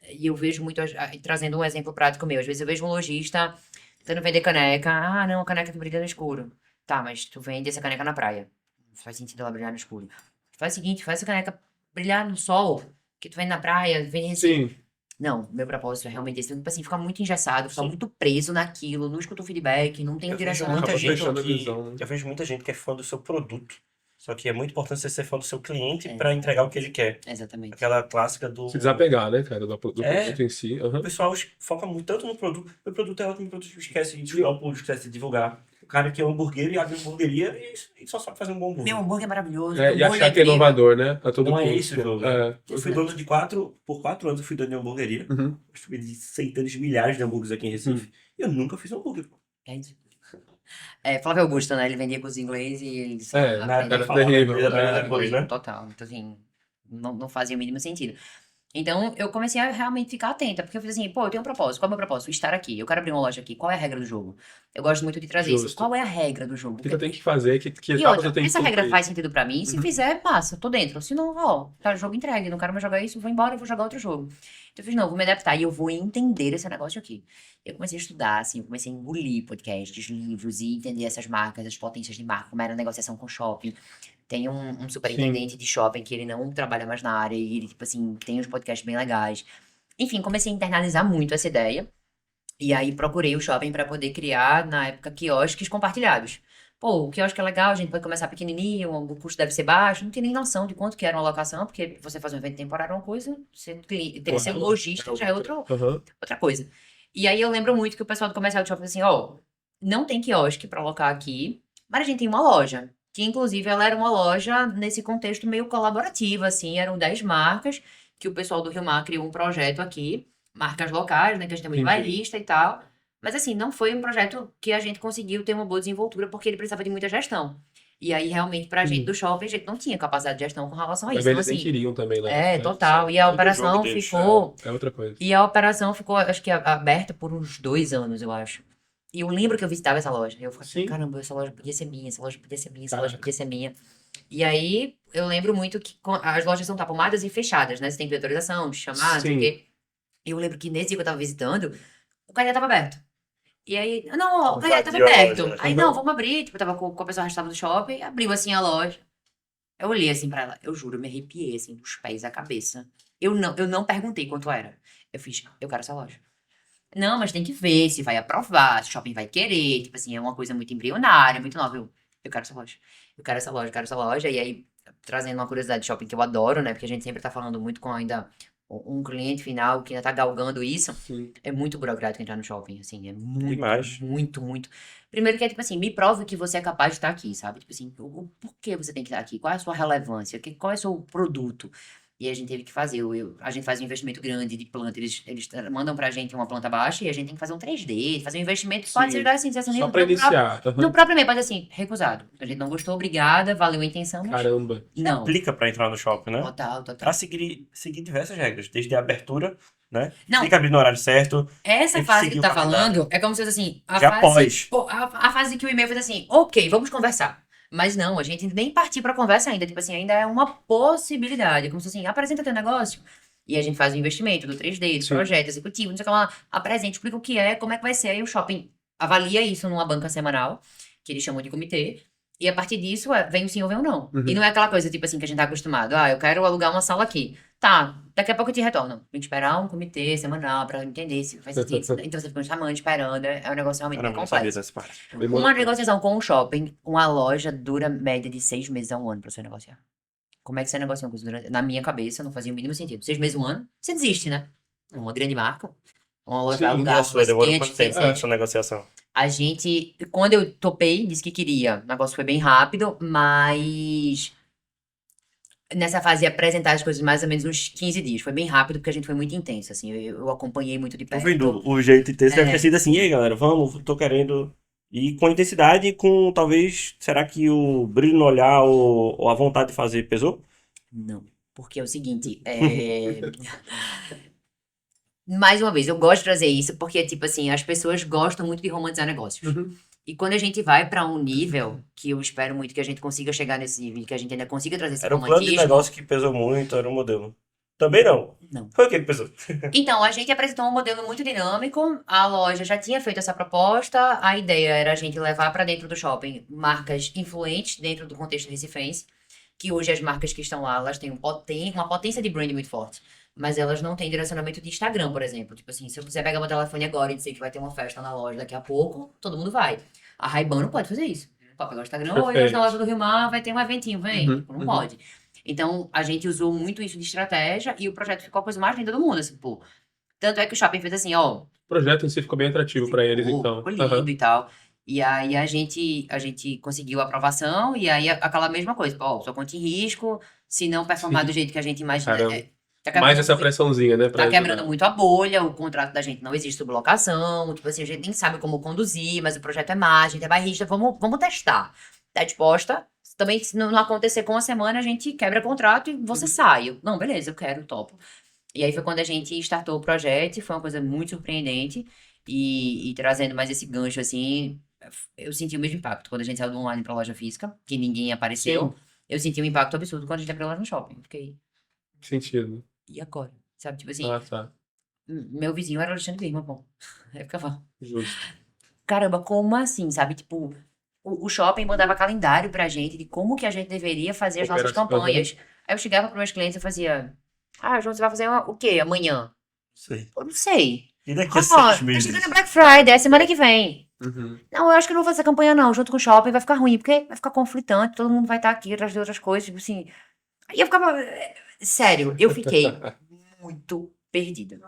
e eu vejo muito, trazendo um exemplo prático meu, às vezes eu vejo um lojista tentando vender caneca, não, a caneca que brilha no escuro. Tá, mas tu vende essa caneca na praia. Não faz sentido ela brilhar no escuro. Faz o seguinte, faz essa caneca brilhar no sol, que tu vende na praia, vende em Recife. Sim. Não, meu propósito é realmente esse. Tipo assim, ficar muito engessado, ficar muito preso naquilo, não escuta o feedback, não tem Eu vejo direção. muita Acaba gente fechando a que. visão, né? Eu vejo muita gente que é fã do seu produto. Só que é muito importante você ser fã do seu cliente para entregar o que ele quer. Exatamente. Aquela clássica do. Se desapegar, né, cara, do produto em si. O pessoal foca muito tanto no produto. O produto é ótimo, o produto esquece de divulgar o público, esquece de divulgar. O cara que é um hambúrguer e abre uma hamburgueria e só sabe fazer um bom hambúrguer. Meu hambúrguer é maravilhoso. E meu molho achar que é incrível. inovador, né? A todo Não é custo. esse o jogo. Eu fui dono de por 4 anos eu fui dono de hamburgueria. Uhum. Eu de centenas de milhares de hambúrgueres aqui em Recife. E eu nunca fiz um hambúrguer. Flávio Augusto, né? Ele vendia com os ingleses e ele disse, Na época era ele falava terrível. inglês apenas depois, né? Total. Então, assim, não fazia o mínimo sentido. Então, eu comecei a realmente ficar atenta, porque eu falei assim, eu tenho um propósito. Qual é o meu propósito? Estar aqui. Eu quero abrir uma loja aqui. Qual é a regra do jogo? Eu gosto muito de trazer isso. Justo. Qual é a regra do jogo? O que eu tenho que fazer, que E etapa outra, eu tenho que essa regra cumprir. faz sentido pra mim? Se fizer, passa, tô dentro. Se não, tá, jogo entregue, não quero mais jogar isso, vou embora, eu vou jogar outro jogo. Então eu fiz, não, vou me adaptar e eu vou entender esse negócio aqui. Eu comecei a estudar, assim, eu comecei a engolir podcasts, livros e entender essas marcas, as potências de marca, como era a negociação com shopping. Tem um superintendente de shopping que ele não trabalha mais na área e ele, tipo assim, tem uns podcasts bem legais. Enfim, comecei a internalizar muito essa ideia. E aí procurei o shopping para poder criar, na época, quiosques compartilhados. O quiosque é legal, a gente pode começar pequenininho, o custo deve ser baixo. Não tinha nem noção de quanto que era uma locação, porque você fazer um evento temporário é uma coisa, ser Claro. lojista já é outra Uhum. coisa. E aí eu lembro muito que o pessoal do comercial do shopping disse assim, não tem quiosque para alocar aqui, mas a gente tem uma loja. Que inclusive ela era uma loja nesse contexto meio colaborativo, assim, eram 10 marcas que o pessoal do Rio Mar criou um projeto aqui, marcas locais, né, que a gente tem muito Entendi. bairrista e tal. Mas assim, não foi um projeto que a gente conseguiu ter uma boa desenvoltura, porque ele precisava de muita gestão. E aí, realmente, pra gente do shopping, a gente não tinha capacidade de gestão com relação a Mas isso. Então, eles nem assim, queriam também, né? total. E a Muito operação jogo deles, ficou... É outra coisa. E a operação ficou, acho que, aberta por uns 2 anos, eu acho. E eu lembro que eu visitava essa loja. Eu ficava, Sim. caramba, essa loja podia ser minha, essa loja podia ser minha, essa Tá. loja podia ser minha. E aí, eu lembro muito que as lojas são tapumadas e fechadas, né? Você tem que ter autorização, te chamar, não sei Sim. o quê. E eu lembro que nesse dia que eu tava visitando, o Caia tava aberto. E aí, não, o Caia tava Invadiu a aberto. loja. Aí, não, vamos abrir. Tipo, eu tava com a pessoa responsável do shopping, abriu assim a loja. Eu olhei assim pra ela, eu juro, eu me arrepiei assim, dos pés à cabeça. Eu não perguntei quanto era. Eu fiz, eu quero essa loja. Não, mas tem que ver se vai aprovar, se o shopping vai querer. Tipo assim, é uma coisa muito embrionária, muito nova. Eu quero essa loja. Eu quero essa loja, eu quero essa loja. E aí, trazendo uma curiosidade de shopping que eu adoro, né? Porque a gente sempre tá falando muito com ainda um cliente final que ainda tá galgando isso. Sim. É muito burocrático entrar no shopping, assim. É muito, Demais. muito, muito. Primeiro que é, tipo assim, me prove que você é capaz de estar aqui, sabe? Tipo assim, por que você tem que estar aqui? Qual é a sua relevância? Qual é o seu produto? E a gente teve que fazer. A gente faz um investimento grande de planta. Eles mandam pra gente uma planta baixa e a gente tem que fazer um 3D, fazer um investimento. Pode Sim. ser assim, dizer assim, Só pra iniciar. no próprio e-mail, pode assim, recusado. A gente não gostou, obrigada, valeu a intenção, mas Caramba. não. Aplica para entrar no shopping, né? Total. Para seguir diversas regras, desde a abertura, né? Não. Tem que abrir no horário certo. Essa Tem que fase que seguir tu tá o calendário. falando é como se fosse assim, Já após. pô, a fase que o e-mail fez assim, ok, vamos conversar. Mas não, a gente nem partiu pra conversa ainda, tipo assim, ainda é uma possibilidade, como se assim, apresenta teu negócio. E a gente faz o investimento do 3D, do Sim. projeto executivo, não sei o que lá, apresenta, explica o que é, como é que vai ser, aí o shopping avalia isso numa banca semanal, que eles chamam de comitê, e a partir disso vem o sim ou vem o não. Uhum. E não é aquela coisa, tipo assim, que a gente tá acostumado, eu quero alugar uma sala aqui. Tá, daqui a pouco eu te retorno. Tem que esperar um comitê semanal pra entender se faz sentido. Então você fica um tamanho esperando, é um negócio realmente bem Caramba, não sabia complexo. dessa parte. Bem Uma moderno. negociação com um shopping, uma loja dura média de 6 meses a um ano pra você negociar. como é que você negocia uma coisa na minha cabeça, não fazia o mínimo sentido. 6 meses, um ano, você desiste, né? Uma grande marca, um Sim, E lugar a sua demorou quente, quanto tempo essa negociação? a gente, quando eu topei, disse que queria. O negócio foi bem rápido, mas nessa fase de apresentar as coisas mais ou menos uns 15 dias. Foi bem rápido, porque a gente foi muito intenso, assim. Eu acompanhei muito de Tô perto. vendo o jeito intenso deve ter É. sido assim, e aí galera, vamos, tô querendo. E com intensidade e com talvez, será que o brilho no olhar ou a vontade de fazer pesou? Não, porque é o seguinte, mais uma vez, eu gosto de trazer isso porque, tipo assim, as pessoas gostam muito de romantizar negócios. Uhum. E quando a gente vai pra um nível, que eu espero muito que a gente consiga chegar nesse nível, que a gente ainda consiga trazer esse Era o plano de romantismo, negócio que pesou muito, era o modelo. Também não. não. Foi o que pesou. Então, a gente apresentou um modelo muito dinâmico, a loja já tinha feito essa proposta, a ideia era a gente levar para dentro do shopping marcas influentes dentro do contexto recifense, que hoje as marcas que estão lá, elas têm uma potência de brand muito forte, mas elas não têm direcionamento de Instagram, por exemplo. Tipo assim, se eu quiser pegar meu telefone agora e dizer que vai ter uma festa na loja daqui a pouco, todo mundo vai. A Ray-Ban não pode fazer isso. Pode pegar o Instagram, oi, hoje Perfeito. na loja do Rio Mar vai ter um eventinho, vem. Uhum, Tipo, não uhum. pode. Então, a gente usou muito isso de estratégia e o projeto ficou a coisa mais linda do mundo, assim, pô. Tanto é que o shopping fez assim, ó, O projeto em si ficou bem atrativo para eles, então. ficou lindo Aham. e tal. E aí a gente conseguiu a aprovação e aí aquela mesma coisa, ó, sua conta em risco, se não performar Sim. do jeito que a gente imagina, Caramba. tá Mais quebrando essa muito, pressãozinha, né? Pra tá quebrando ajudar. muito a bolha, o contrato da gente não existe sublocação, tipo assim, a gente nem sabe como conduzir, mas o projeto é má, a gente é bairrista, vamos testar. Tá disposta? Também, se não acontecer com uma semana, a gente quebra contrato e você Uhum. sai. Não, beleza, eu quero, topo. E aí foi quando a gente startou o projeto, e foi uma coisa muito surpreendente. E trazendo mais esse gancho, assim, eu senti o mesmo impacto quando a gente saiu do online pra loja física, que ninguém apareceu. Sim, Eu senti um impacto absurdo quando a gente abriu loja no shopping. Fiquei, sentido. e agora? Sabe, tipo assim, Ah, tá. meu vizinho era o Alexandre Birman, pô. Aí eu ficava, Justo. caramba, como assim, sabe? Tipo, o shopping mandava calendário pra gente de como que a gente deveria fazer as nossas Operação. Aham. campanhas. Aí eu chegava pros meus clientes e fazia, João, você vai fazer o quê amanhã? Sei. Eu não sei. E daqui a Ó, 6 tá meses? chegando a Black Friday, é semana que vem. Uhum. Não, eu acho que eu não vou fazer campanha não, junto com o shopping vai ficar ruim, porque vai ficar conflitante, todo mundo vai estar aqui atrás de outras coisas, tipo assim. Aí eu ficava, sério, eu fiquei muito perdida.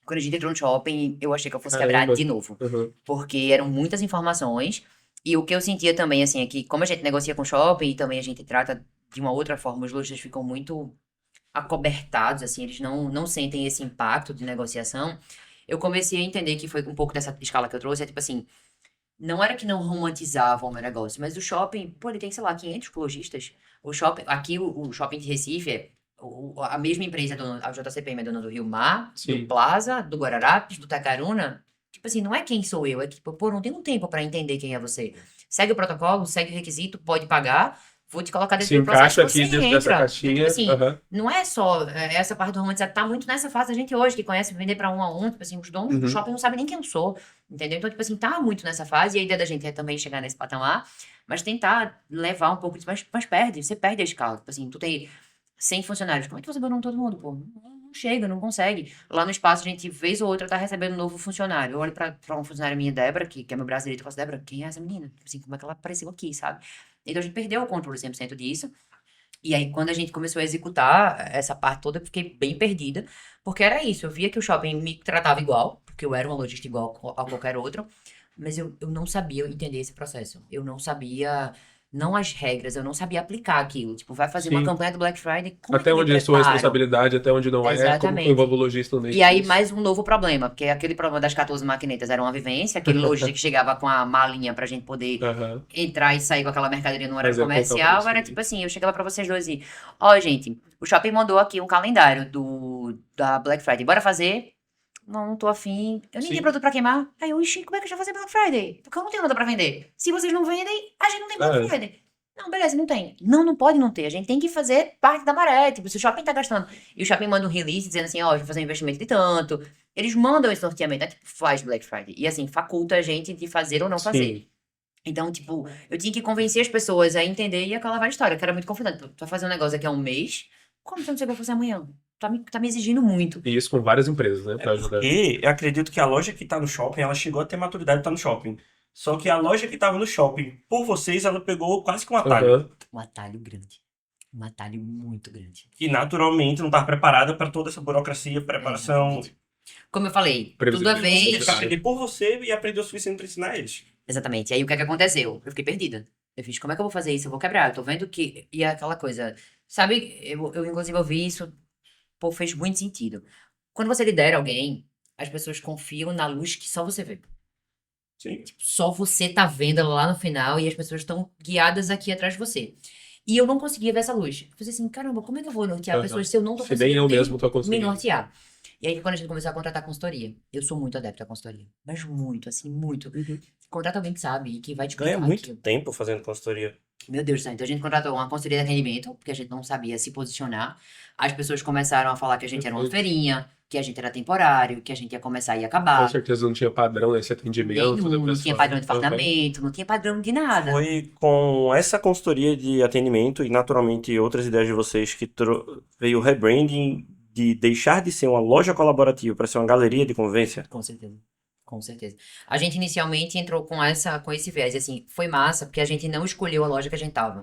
Quando a gente entrou no shopping, eu achei que eu fosse quebrar Caramba. de novo. Uhum. Porque eram muitas informações. E o que eu sentia também, assim, é que como a gente negocia com shopping e também a gente trata de uma outra forma, os lojistas ficam muito acobertados, assim, eles não sentem esse impacto de negociação. Eu comecei a entender que foi um pouco dessa escala que eu trouxe, é tipo assim, não era que não romantizavam o meu negócio, mas o shopping, pô, ele tem, sei lá, 500 lojistas. O shopping, aqui o shopping de Recife é a mesma empresa, a JCPM é dona do Rio Mar, do Sim. Plaza, do Guararapes, do Tacaruna. Tipo assim, não é quem sou eu, é que, pô, não tenho tempo pra entender quem é você. Segue o protocolo, segue o requisito, pode pagar, vou te colocar dentro Se do processo, encaixa você aqui dentro dessa entra. caixinha. Tipo assim, Aham. não é só essa parte do romantizado, tá muito nessa fase a gente hoje, que conhece vender pra um a um, tipo assim, os donos do Uhum. shopping não sabem nem quem eu sou, entendeu? Então, tipo assim, tá muito nessa fase, e a ideia da gente é também chegar nesse patamar, mas tentar levar um pouco disso, mas você perde a escala, tipo assim, tu tem 100 funcionários, como é que você vai todo mundo, pô? Não chega, não consegue. Lá no espaço, a gente, vez ou outra, tá recebendo um novo funcionário. Eu olho pra uma funcionária minha, Débora, que é meu braço direito, eu faço, Débora, quem é essa menina? Tipo assim, como é que ela apareceu aqui, sabe? Então, a gente perdeu o controle 100% disso. E aí, quando a gente começou a executar essa parte toda, eu fiquei bem perdida, porque era isso. Eu via que o shopping me tratava igual, porque eu era uma lojista igual a qualquer outro, mas eu não sabia entender esse processo. Eu não sabia, não as regras, eu não sabia aplicar aquilo. Tipo, vai fazer uma Sim. campanha do Black Friday, como é que Até eu me onde é sua preparo? responsabilidade, até onde não é, como que eu Exatamente. envolvo o lojista no meio E aí, disso. mais um novo problema, porque aquele problema das 14 maquinetas era uma vivência, aquele lojista que chegava com a malinha pra gente poder Aham. entrar e sair com aquela mercadoria no horário Fazer a conta comercial, era operacional. tipo assim, eu chegava pra vocês dois e, ó, gente, o shopping mandou aqui um calendário da Black Friday, bora fazer? Não tô afim, eu nem Sim. tenho produto pra queimar. Aí eu, ixi, como é que eu já vou fazer Black Friday? Porque eu não tenho nada pra vender. Se vocês não vendem, a gente não tem Black É. Friday. Não, beleza, não tem. Não pode não ter. A gente tem que fazer parte da maré. Tipo, se o shopping tá gastando e o shopping manda um release dizendo assim, ó, a gente vai fazer um investimento de tanto. Eles mandam esse sorteamento, é tipo, faz Black Friday. E assim, faculta a gente de fazer ou não fazer. Sim. Então, tipo, eu tinha que convencer as pessoas a entender e aquela velha história, que era muito conflitante. Tu vai fazer um negócio daqui a um mês, como você não sei o que vai fazer amanhã? Tá me exigindo muito. E isso com várias empresas, né? Pra ajudar. Porque eu acredito que a loja que tá no shopping, ela chegou a ter maturidade de estar no shopping. Só que a loja que tava no shopping, por vocês, ela pegou quase que um atalho. Aham. Um atalho grande. Um atalho muito grande. Que naturalmente não estava preparada para toda essa burocracia, preparação. Como eu falei, tudo a Previsibilidade. Você ver. teve que aprender por você e aprender o suficiente para ensinar eles. Exatamente. E aí o que é que aconteceu? Eu fiquei perdida. Eu fiz, como é que eu vou fazer isso? Eu vou quebrar. Eu tô vendo que. E é aquela coisa. Sabe, eu inclusive ouvi isso, pô, fez muito sentido. Quando você lidera alguém, as pessoas confiam na luz que só você vê. Sim. Só você tá vendo ela lá no final e as pessoas estão guiadas aqui atrás de você. E eu não conseguia ver essa luz. Eu falei assim, caramba, como é que eu vou nortear Aham. pessoas se eu não tô Se nem eu conseguindo mesmo tô me conseguindo. nortear? E aí, quando a gente começou a contratar consultoria, eu sou muito adepto à consultoria. Mas muito, assim, muito. Contrata alguém que sabe e que vai te Ganha explicar muito aquilo. tempo fazendo consultoria. Meu Deus do céu. Então a gente contratou uma consultoria de atendimento, porque a gente não sabia se posicionar. As pessoas começaram a falar que a gente era uma Perfeito. feirinha, que a gente era temporário, que a gente ia começar e ia Com acabar. certeza não tinha padrão nesse atendimento da Nenhum, não tinha pessoa. padrão de Aham. departamento, não tinha padrão de nada. Foi com essa consultoria de atendimento e naturalmente outras ideias de vocês que veio o rebranding de deixar de ser uma loja colaborativa para ser uma galeria de convivência. Com certeza. Com certeza. A gente inicialmente entrou com esse viés, e assim, foi massa, porque a gente não escolheu a loja que a gente tava.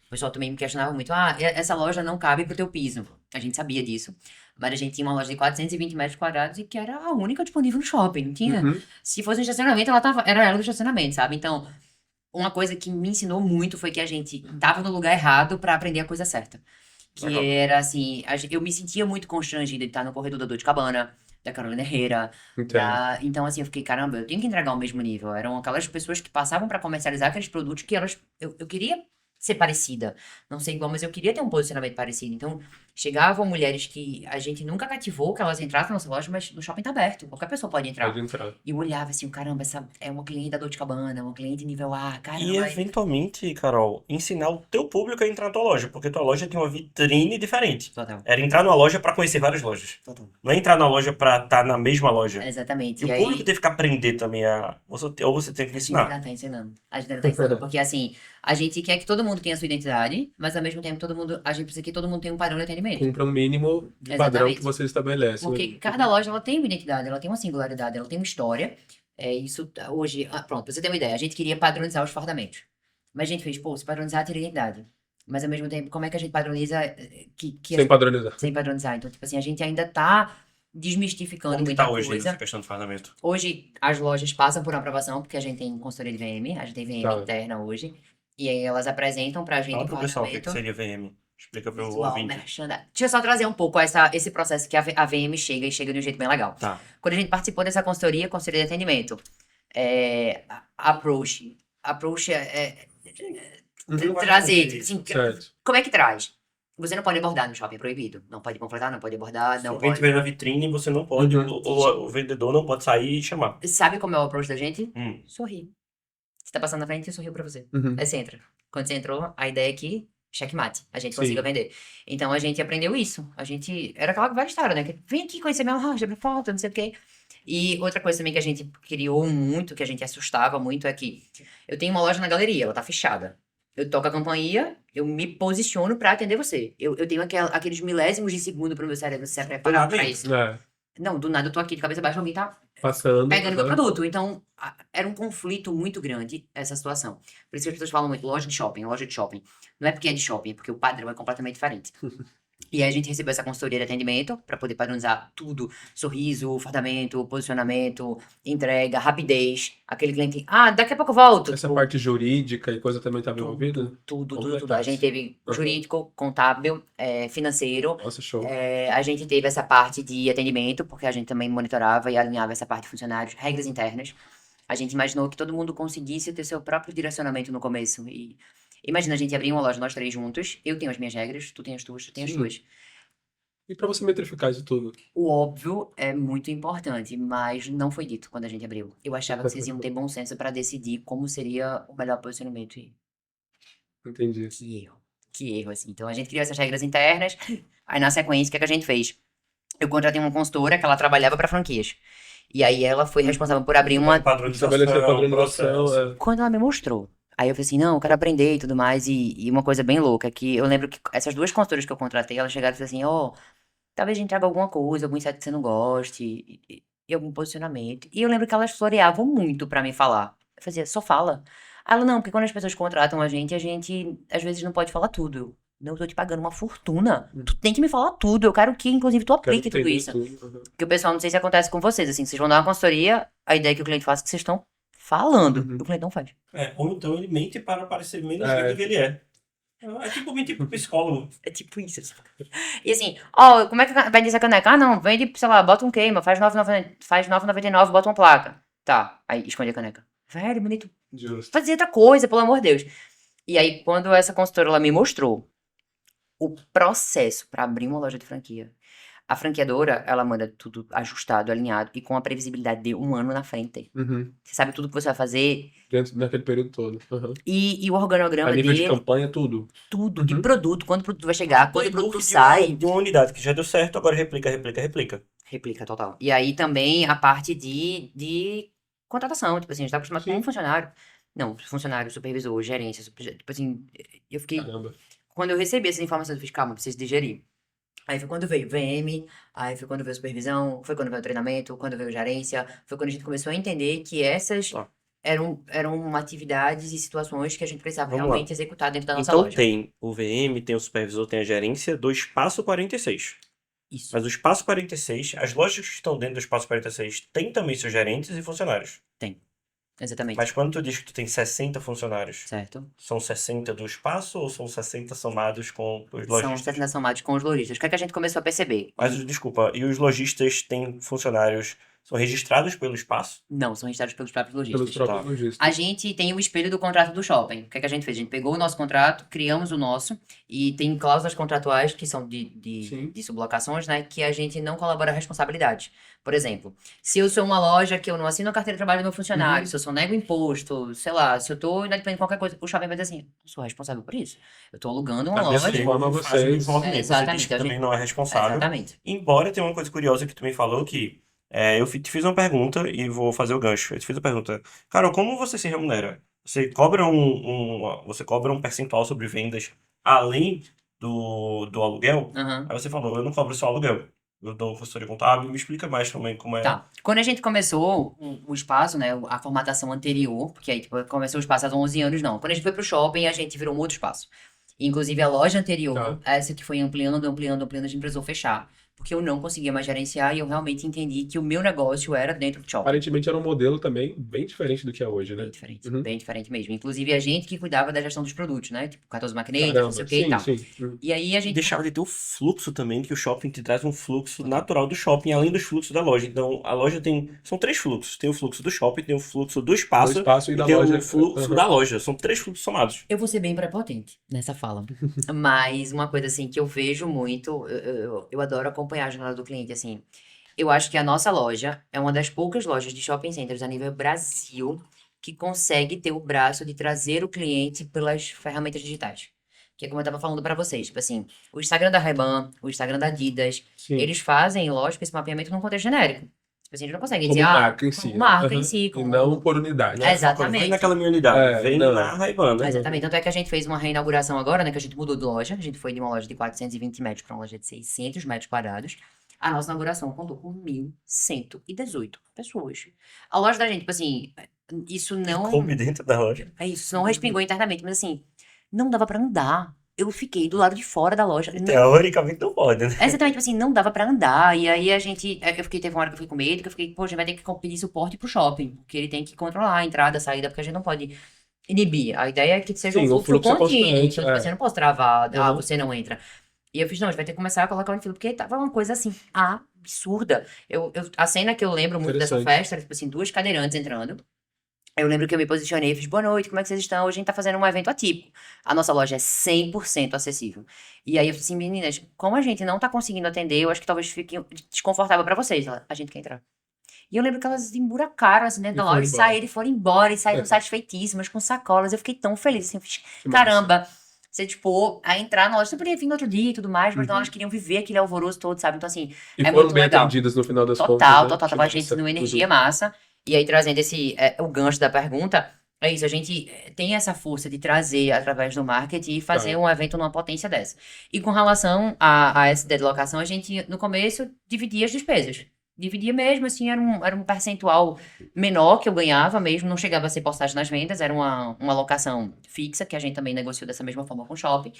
O pessoal também me questionava muito, essa loja não cabe pro teu piso. A gente sabia disso. Mas a gente tinha uma loja de 420 metros quadrados e que era a única disponível no shopping, não tinha. Uhum. Se fosse um estacionamento, era ela do estacionamento, sabe? Então, uma coisa que me ensinou muito foi que a gente tava no lugar errado pra aprender a coisa certa. Que Legal. era assim, eu me sentia muito constrangida de estar no corredor da Dor de Cabana, da Carolina Herrera, Entendo. então, assim, eu fiquei, caramba, eu tenho que entregar o mesmo nível. Eram aquelas pessoas que passavam pra comercializar aqueles produtos que eu queria ser parecida. Não ser igual, mas eu queria ter um posicionamento parecido. Então, chegavam mulheres que a gente nunca cativou, que elas entrassem na nossa loja, mas no shopping tá aberto. Qualquer pessoa pode entrar. Pode entrar. E eu olhava assim, caramba, essa é uma cliente da Dor de Cabana, uma cliente nível A, E caramba. eventualmente, Carol, ensinar o teu público a entrar na tua loja, porque tua loja tem uma vitrine diferente. Total. Era entrar numa loja para conhecer várias lojas. Total. Não é entrar na loja para estar na mesma loja. Exatamente. E E o aí, público teve que aprender também ou você tem que a gente ensinar. ainda tá ensinando. A gente ainda tá ensinando. Porque assim, a gente quer que todo mundo tenha a sua identidade, mas ao mesmo tempo a gente precisa que todo mundo tenha um padrão de atendimento. Cumpra um mínimo de padrão Exatamente. que você estabelece. Porque cada loja ela tem uma identidade, ela tem uma singularidade, ela tem uma história. Hoje, pronto, pra você ter uma ideia, a gente queria padronizar os fardamentos. Mas a gente fez, pô, se padronizar teria identidade. Mas ao mesmo tempo, como é que a gente padroniza Sem padronizar. sem padronizar? Então, tipo assim, a gente ainda tá desmistificando Como que muita tá hoje coisa. essa questão do fardamento? Hoje, as lojas passam por uma aprovação, porque a gente tem consultoria de VM, a gente tem VM Tá. interna hoje. E aí elas apresentam pra gente Fala o pro pessoal o que fardamento. seria VM. Explica pro Visual ouvinte. merchandising. Deixa eu só trazer um pouco esse processo que a VM chega e chega de um jeito bem legal. Tá. Quando a gente participou dessa consultoria de atendimento, approach trazer, assim, Certo. como é que traz? Você não pode abordar no shopping, é proibido. Não pode panfletar, não pode abordar, Se não alguém pode... estiver na vitrine, você não pode, Uhum. o vendedor não pode sair e chamar. Sabe como é o approach da gente? Hum. Sorrir. Você tá passando na frente e sorriu pra você. Uhum. Aí você entra. Quando você entrou, a ideia é que checkmate, a gente Sim. consiga vender. Então a gente aprendeu isso. Era aquela velha história, né? Que, vem aqui conhecer minha loja, minha foto, não sei o quê. E outra coisa também que a gente criou muito, que a gente assustava muito, é que eu tenho uma loja na galeria, ela tá fechada. Eu toco a campainha, eu me posiciono pra atender você. Eu tenho aqueles milésimos de segundo pro meu cérebro se preparar pra isso. É. Não, do nada eu tô aqui de cabeça baixa, alguém tá Passando. pegando meu né? produto. Então, era um conflito muito grande essa situação. Por isso que as pessoas falam muito, loja de shopping, loja de shopping. Não é porque é de shopping, é porque o padrão é completamente diferente. E aí a gente recebeu essa consultoria de atendimento para poder padronizar tudo. Sorriso, fardamento, posicionamento, entrega, rapidez. Aquele cliente, daqui a pouco eu volto. Essa Tipo, parte jurídica e coisa também estava envolvida? tudo. Completaço. A gente teve Uhum. jurídico, contábil, financeiro. Nossa, show. A gente teve essa parte de atendimento, porque a gente também monitorava e alinhava essa parte de funcionários, regras internas. A gente imaginou que todo mundo conseguisse ter seu próprio direcionamento no começo. E imagina a gente abrir uma loja, nós três juntos. Eu tenho as minhas regras, tu tem as tuas, tu tem as Sim. tuas. E pra você metrificar isso tudo? O óbvio é muito importante, mas não foi dito quando a gente abriu. Eu achava que vocês iam ter bom senso para decidir como seria o melhor posicionamento. E Entendi. que erro, assim. Então a gente criou essas regras internas. Aí na sequência, o que é que a gente fez? Eu contratei uma consultora que ela trabalhava para franquias. E aí ela foi responsável por abrir uma. Estabelecer padronização. processo. É. Quando ela me mostrou. Aí eu falei assim, não, eu quero aprender e tudo mais. E uma coisa bem louca, que eu lembro que essas duas consultoras que eu contratei, elas chegaram e falaram assim, talvez a gente traga alguma coisa, algum insight que você não goste, e algum posicionamento. E eu lembro que elas floreavam muito pra me falar. Eu fazia, só fala. Aí ela, não, porque quando as pessoas contratam a gente às vezes não pode falar tudo. Não, eu tô te pagando uma fortuna. Tu tem que me falar tudo. Eu quero que, inclusive, tu Quero aplique tudo entender isso. tudo. Porque o pessoal, não sei se acontece com vocês, assim, vocês vão dar uma consultoria, a ideia que o cliente faz é que vocês estão falando. Uhum. O cliente não faz. Ou então ele mente para parecer menos É. do que ele é. É tipo mentir pro psicólogo. É tipo isso. E assim, ó, como é que vende essa caneca? Ah, não, vende, sei lá, bota um queima, faz 9,99, bota uma placa. Tá, aí esconde a caneca. Velho, bonito. Justo. Fazer outra coisa, pelo amor de Deus. E aí, quando essa consultora, ela me mostrou o processo pra abrir uma loja de franquia. A franqueadora, ela manda tudo ajustado, alinhado e com a previsibilidade de 1 ano na frente. Uhum. Você sabe tudo que você vai fazer Dentro daquele período todo. Uhum. e o organograma A nível de de campanha, tudo. tudo, de Uhum. produto, quando o produto vai chegar, quando o Playbook produto de sai. de uma unidade que já deu certo, agora replica. Replica total. E aí também a parte de contratação. Tipo assim, a gente tá acostumado com Sim. um funcionário. Não, funcionário, supervisor, gerência, tipo assim, eu fiquei. Caramba. Quando eu recebi essas informações, eu fiz, calma, preciso digerir. Aí foi quando veio VM, aí foi quando veio supervisão, foi quando veio o treinamento, quando veio gerência, foi quando a gente começou a entender que essas Tá. eram atividades e situações que a gente precisava Vamos lá. realmente executar dentro da nossa Então loja. tem o VM, tem o supervisor, tem a gerência do Espaço 46. Isso. Mas o Espaço 46, as lojas que estão dentro do Espaço 46 têm também seus gerentes e funcionários. Exatamente. Mas quando tu diz que tu tem 60 funcionários, Certo? são 60 do espaço ou são 60 somados com os São lojistas? 60 somados com os lojistas. O que é que a gente começou a perceber? Mas, desculpa, e os lojistas têm funcionários, são registrados pelo espaço? Não, são registrados pelos próprios lojistas. Pelos próprios Tá. lojistas. A gente tem o espelho do contrato do shopping. O que é que a gente fez? A gente pegou o nosso contrato, criamos o nosso, e tem cláusulas contratuais que são Sim. de sublocações, né? Que a gente não colabora a responsabilidade. Por exemplo, se eu sou uma loja que eu não assino a carteira de trabalho do meu funcionário, se eu só nego imposto, sei lá, se eu tô inadimplente de qualquer coisa, o shopping vai dizer assim, eu sou responsável por isso. Eu tô alugando uma Da loja. mesma forma, faz o vocês- desenvolvimento. Você Exatamente, diz que a também gente- não é responsável. Exatamente. Embora tenha uma coisa curiosa que tu me falou que eu te fiz uma pergunta e vou fazer o gancho. Eu te fiz a pergunta, Carol, como você se remunera? Você cobra você cobra um percentual sobre vendas além do aluguel? Aham. Aí você falou, eu não cobro só aluguel. Eu dou consultoria contábil, me explica mais também como é. Tá. Quando a gente começou o espaço, né, a formatação anterior, porque aí tipo, começou o espaço há 11 anos, não. Quando a gente foi pro shopping, a gente virou um outro espaço. Inclusive a loja anterior, essa que foi ampliando, a gente precisou fechar. Porque eu não conseguia mais gerenciar e eu realmente entendi que o meu negócio era dentro do shopping. Aparentemente era um modelo também bem diferente do que é hoje, né? Bem diferente, Uhum. bem diferente mesmo. Inclusive a gente que cuidava da gestão dos produtos, né? Tipo, 14 maquinetas, não Caramba, sei o que e sim, tal. sim. Uhum. E aí a gente. Deixava de ter o fluxo também, que o shopping te traz um fluxo natural do shopping, além dos fluxos da loja. Então, a loja tem. São 3 fluxos. Tem o fluxo do shopping, tem o fluxo do espaço, Do espaço e e da tem loja. o fluxo Uhum. da loja. São 3 fluxos somados. Eu vou ser bem prepotente nessa fala. Mas uma coisa assim que eu vejo muito, eu adoro acompanhar a jornada do cliente, assim. Eu acho que a nossa loja é uma das poucas lojas de shopping centers a nível Brasil que consegue ter o braço de trazer o cliente pelas ferramentas digitais. Que é como eu tava falando pra vocês, tipo assim, o Instagram da Ray-Ban, o Instagram da Adidas, Sim. eles fazem, lógico, esse mapeamento num contexto genérico. Tipo assim, eles não conseguem Como dizer, marca em si. como marca Uhum. em si, E como... não por unidade. Né? Exatamente. Vem naquela minha unidade, É, vem não. na Ray-Ban, né? Exatamente. Tanto é que a gente fez uma reinauguração agora, né? Que a gente mudou de loja. A gente foi de uma loja de 420 metros para uma loja de 600 metros quadrados. A nossa inauguração contou com 1.118 pessoas. A loja da gente, tipo assim, isso não... Coube dentro da loja. É isso, não respingou internamente. Mas assim, não dava pra andar. Eu fiquei do lado de fora da loja. Não- Teoricamente não pode, né? Exatamente, tipo assim, não dava pra andar. E aí a gente. Teve uma hora que eu fiquei com medo, que eu fiquei, pô, a gente vai ter que pedir suporte pro shopping. Porque ele tem que controlar a entrada, a saída, porque a gente não pode inibir. A ideia é que seja Sim, um o fluxo fluxo é contínuo. constante, Então, tipo é. assim, eu não posso travar, Uhum. você não entra. E eu fiz, não, a gente vai ter que começar a colocar um fila, porque tava uma coisa assim, absurda. A cena que eu lembro muito dessa Interessante. festa era, tipo assim, 2 cadeirantes entrando. Eu lembro que eu me posicionei e fiz, boa noite, como é que vocês estão? Hoje a gente tá fazendo um evento atípico. A nossa loja é 100% acessível. E aí eu falei assim, meninas, como a gente não tá conseguindo atender, eu acho que talvez fique desconfortável pra vocês. A gente quer entrar. E eu lembro que elas emburacaram assim dentro E da foram loja, embora. saíram e foram embora, e saíram É. satisfeitíssimas, com sacolas. Eu fiquei tão feliz, assim, eu fiz, Que massa. caramba, você dispor a entrar na loja. Você poderia vir no outro dia e tudo mais, mas não, Uhum. elas queriam viver aquele alvoroço todo, sabe? Então, assim, E é foram muito bem legal. atendidas no final das contas. Total, né? total. Que Tava a gente massa. numa energia Uhum. massa. E aí, trazendo o gancho da pergunta, é isso, a gente tem essa força de trazer através do marketing e fazer Tá. um evento numa potência dessa. E com relação a essa deslocação, a gente, no começo, dividia as despesas. Dividia mesmo, assim, era um percentual menor que eu ganhava mesmo, não chegava a ser postagem nas vendas, era uma alocação fixa, que a gente também negociou dessa mesma forma com o shopping.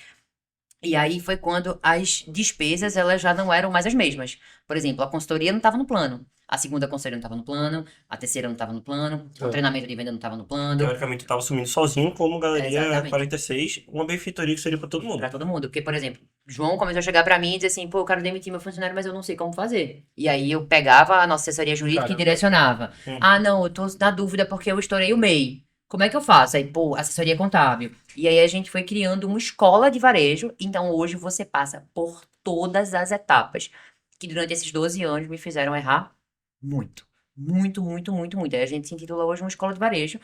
E aí foi quando as despesas elas já não eram mais as mesmas. Por exemplo, a consultoria não estava no plano. A segunda consultoria não estava no plano, a terceira não estava no plano, o Ah. treinamento de venda não estava no plano. Teoricamente, eu tava assumindo sozinho como Galeria Exatamente. 46, uma benfeitoria que seria pra todo mundo. Pra todo mundo. Porque, por exemplo, João começou a chegar pra mim e dizer assim, pô, eu quero demitir meu funcionário, mas eu não sei como fazer. E aí eu pegava a nossa assessoria jurídica e Caramba. direcionava. Uhum. Ah, não, eu tô na dúvida porque eu estourei o MEI. Como é que eu faço? Aí, pô, assessoria contábil. E aí a gente foi criando uma escola de varejo. Então hoje você passa por todas as etapas que durante esses 12 anos me fizeram errar muito. Muito, muito, muito, muito. Aí a gente se intitula hoje uma escola de varejo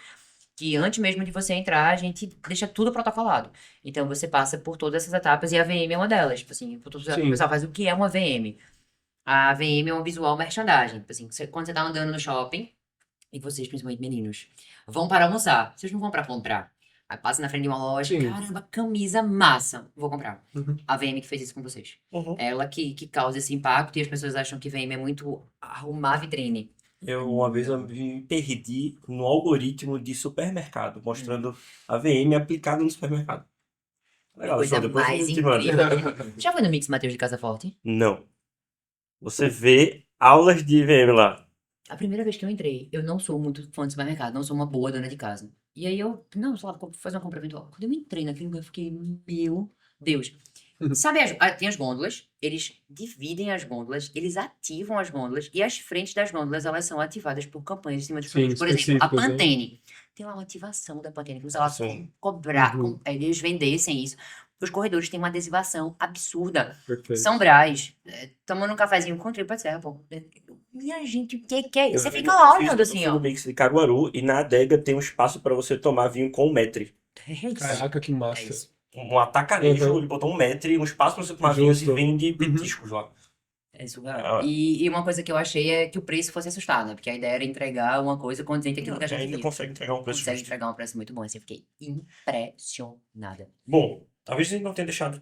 que antes mesmo de você entrar, a gente deixa tudo protocolado. Então você passa por todas essas etapas e a VM é uma delas. Tipo assim, o Sim. pessoal faz o que é uma VM? A VM é um visual merchandising. Tipo assim, quando você tá andando no shopping, e vocês, principalmente meninos, vão para almoçar, vocês não vão para comprar. Aí passa na frente de uma loja, Sim. caramba, camisa massa, vou comprar. Uhum. A VM que fez isso com vocês. Uhum. Ela que causa esse impacto e as pessoas acham que VM é muito arrumar a vitrine. Uma vez eu me perdi no algoritmo de supermercado, mostrando a VM aplicada no supermercado. Legal, Coisa só depois mais eu te mando. incrível. Já foi no Mix Mateus de Casa Forte? Não. Você vê aulas de VM lá. A primeira vez que eu entrei, eu não sou muito fã de supermercado, não sou uma boa dona de casa. E aí eu, não, sei lá, vou fazer uma compra eventual. Quando eu entrei naquele lugar, eu fiquei, meu Deus. Sabe, tem as gôndolas, eles dividem as gôndolas, eles ativam as gôndolas, e as frentes das gôndolas, elas são ativadas por campanhas em cima dos Sim, produtos. Por exemplo, a específicos, né? Pantene. Tem lá uma ativação da Pantene, como se ela Sim. cobrar, Uhum. eles vendessem isso. Os corredores têm uma adesivação absurda. Perfeito. São Brás, tomando um cafezinho com tripa de serra, pô. Minha gente, o que é isso? Você fica lá olhando assim, no ó. mix de Caruaru e na adega tem um espaço para você tomar vinho com 1 metre. É isso. Caraca, que É massa. isso. Um atacarejo, Uhum. ele botou 1 metre, um espaço para você tomar vinho e Justo. vende Uhum. petiscos lá. É surreal. Ah. E uma coisa que eu achei é que o preço fosse assustado, né? Porque a ideia era entregar uma coisa condizente aquilo que a gente Ainda via. consegue entregar um preço Consegue justo. entregar um preço muito bom. Assim, eu fiquei impressionada. Bom, talvez a gente não tenha deixado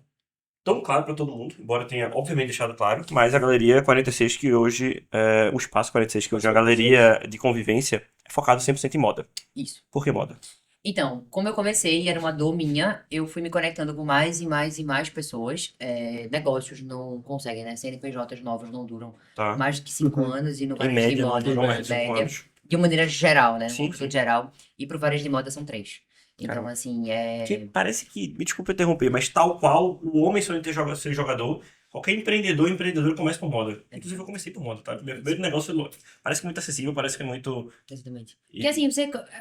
tão claro para todo mundo, embora tenha obviamente deixado claro, mas a Galeria 46, que hoje, o Espaço 46, que hoje é uma galeria de convivência, é focado 100% em moda. Isso. Por que moda? Então, como eu comecei, era uma dor minha, eu fui me conectando com mais e mais e mais pessoas. Negócios não conseguem, né? CNPJs novos não duram Tá? mais de 5 anos e no Em varejo de média, não moda, duram em mais de 5 média, anos. de uma maneira geral, né? Sim, Uma coisa sim. geral. E pro varejo de moda são 3. Então, Caramba. assim, Que parece que, me desculpa interromper, mas tal qual o homem sonha ter ser jogador, qualquer empreendedor começa por moda. Inclusive eu comecei por moda, tá? Meu primeiro negócio parece que é muito acessível, parece que é muito... Exatamente. E- Porque assim,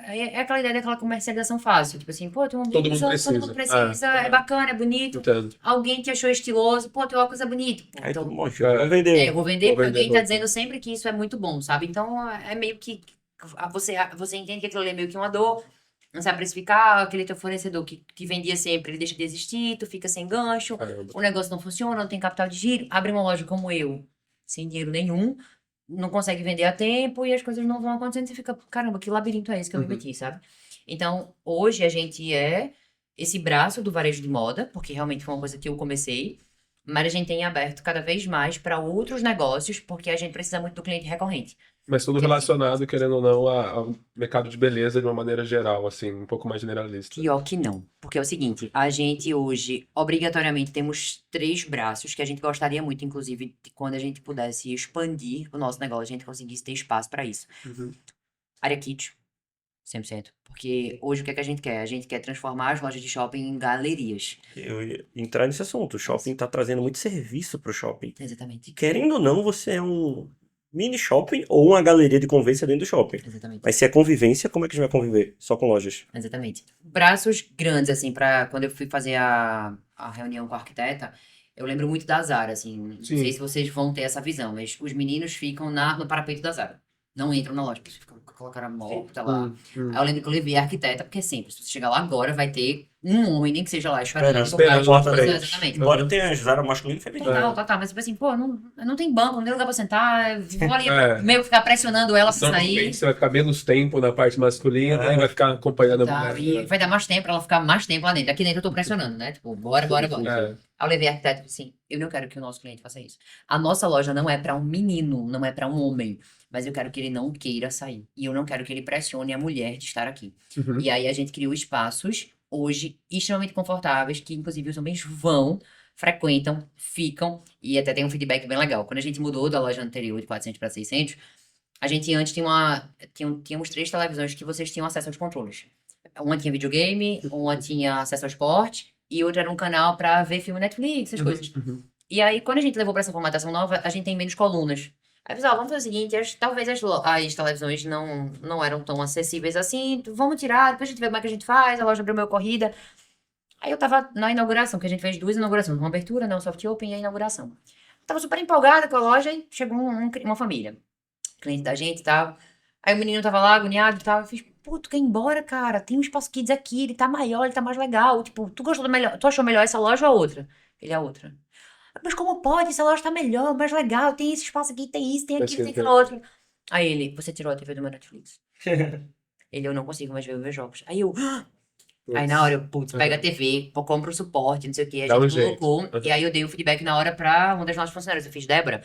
é aquela ideia daquela comercialização fácil. Tipo assim, pô, tem uma Todo mundo blusa, todo precisa. mundo precisa, é bacana, é bonito. Entendo. Alguém te achou estiloso, pô, teu óculos é bonito. Pô, Aí então, todo mundo, vai vender. eu vou vender Vou porque vender alguém tá roupa. dizendo sempre que isso é muito bom, sabe? Então, é meio que você entende que aquilo ali é meio que uma dor, não sabe precificar, aquele teu fornecedor que vendia sempre, ele deixa de existir, tu fica sem gancho, Caramba. o negócio não funciona, não tem capital de giro, abre uma loja como eu, sem dinheiro nenhum, não consegue vender a tempo e as coisas não vão acontecendo, você fica, caramba, que labirinto é esse que eu me Uhum. meti, sabe? Então, hoje a gente é esse braço do varejo de moda, porque realmente foi uma coisa que eu comecei, mas a gente tem aberto cada vez mais para outros negócios, porque a gente precisa muito do cliente recorrente. Mas tudo relacionado, querendo ou não, ao mercado de beleza de uma maneira geral, assim, um pouco mais generalista. Pior que não. Porque é o seguinte, a gente hoje, obrigatoriamente, temos 3 braços que a gente gostaria muito, inclusive, de quando a gente pudesse expandir o nosso negócio, a gente conseguisse ter espaço para isso. Uhum. Área Kids, 100%. Porque hoje o que é que a gente quer? A gente quer transformar as lojas de shopping em galerias. Eu ia entrar nesse assunto. O shopping tá trazendo muito serviço pro shopping. Exatamente. Querendo ou não, você é um mini shopping ou uma galeria de convivência dentro do shopping. Exatamente. Mas se é convivência, como é que a gente vai conviver? Só com lojas. Exatamente. Braços grandes, assim, para quando eu fui fazer a reunião com a arquiteta, eu lembro muito da Zara, assim. Não Sim. sei se vocês vão ter essa visão, mas os meninos ficam no parapeito da Zara. Não entram na loja, porque ficam colocaram a morta lá. Aí eu lembro que eu levei a arquiteta, porque sempre, se você chegar lá agora, vai ter um homem, nem que seja lá, esperando. Esperando por na trás. frente. Exatamente. Embora tenha Zara masculino e feminino. Tá, mas tipo assim, pô, não tem banco, não tem lugar pra sentar, vou ali É. meio que ficar pressionando ela pra Normalmente sair. você vai ficar menos tempo na parte masculina É. e vai ficar acompanhando a Tá, mulher. e vai dar mais tempo pra ela ficar mais tempo lá dentro. Aqui dentro eu tô pressionando, né? Tipo, bora. É. Aí eu levei a arquiteta e disse assim, eu não quero que o nosso cliente faça isso. A nossa loja não é pra um menino, não é pra um homem, mas eu quero que ele não queira sair. E eu não quero que ele pressione a mulher de estar aqui. Uhum. E aí a gente criou espaços, hoje, extremamente confortáveis, que inclusive os homens vão frequentam, ficam, e até tem um feedback bem legal. Quando a gente mudou da loja anterior de 400 para 600, a gente antes tínhamos 3 televisões que vocês tinham acesso aos controles. Uma tinha videogame, uma tinha acesso ao esporte, e outra era um canal pra ver filme Netflix, essas coisas. E aí, quando a gente levou pra essa formatação nova, a gente tem menos colunas. Aí, pessoal, vamos fazer o seguinte, talvez as televisões não eram tão acessíveis assim, vamos tirar, depois a gente vê como é que a gente faz, a loja abriu meio corrida. Aí eu tava na inauguração, que a gente fez 2 inaugurações, uma abertura, né, um soft open e a inauguração. Tava super empolgada com a loja e chegou uma família, cliente da gente e tal. Aí o menino tava lá, agoniado e tal. Eu fiz, pô, tu quer ir embora, cara? Tem um espaço kids aqui, ele tá maior, ele tá mais legal. Tipo, tu achou melhor essa loja ou a outra? Ele é a outra. Mas como pode? Essa loja tá melhor, mais legal. Tem esse espaço aqui, tem isso, tem aquilo, tem aquilo outro. Aí ele, você tirou a TV do meu Netflix. Ele, eu não consigo mais ver jogos. Aí eu, aí na hora eu, putz, pega a TV, compra o suporte, não sei o que. A Dá um gente jeito. colocou. E aí eu dei o feedback na hora pra uma das nossas funcionárias. Eu fiz, Débora,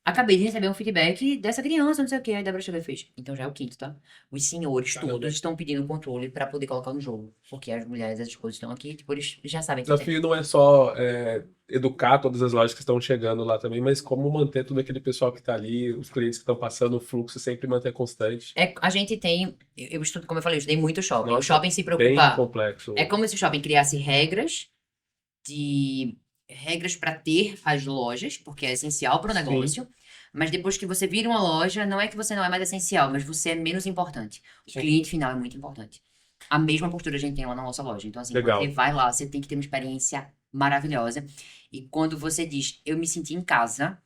acabei de receber um feedback dessa criança, não sei o que. Aí a Débora chegou e fez. Então já é o quinto, tá? Os senhores todos estão pedindo controle pra poder colocar no jogo. Porque as mulheres, as esposas estão aqui, tipo, eles já sabem O que tem. desafio não é só educar todas as lojas que estão chegando lá também, mas como manter todo aquele pessoal que está ali, os clientes que estão passando, o fluxo sempre manter constante. A gente tem, eu estudo, como eu falei, eu estudei muito shopping. O Nossa, shopping se Bem preocupa. complexo. É como se o shopping criasse regras para ter as lojas, porque é essencial para o Sim. negócio. Mas depois que você vira uma loja, não é que você não é mais essencial, mas você é menos importante. O Sim. cliente final é muito importante. A mesma postura a gente tem lá na nossa loja. Então, assim, Legal. quando você vai lá, você tem que ter uma experiência maravilhosa. E quando você diz, eu me senti em casa,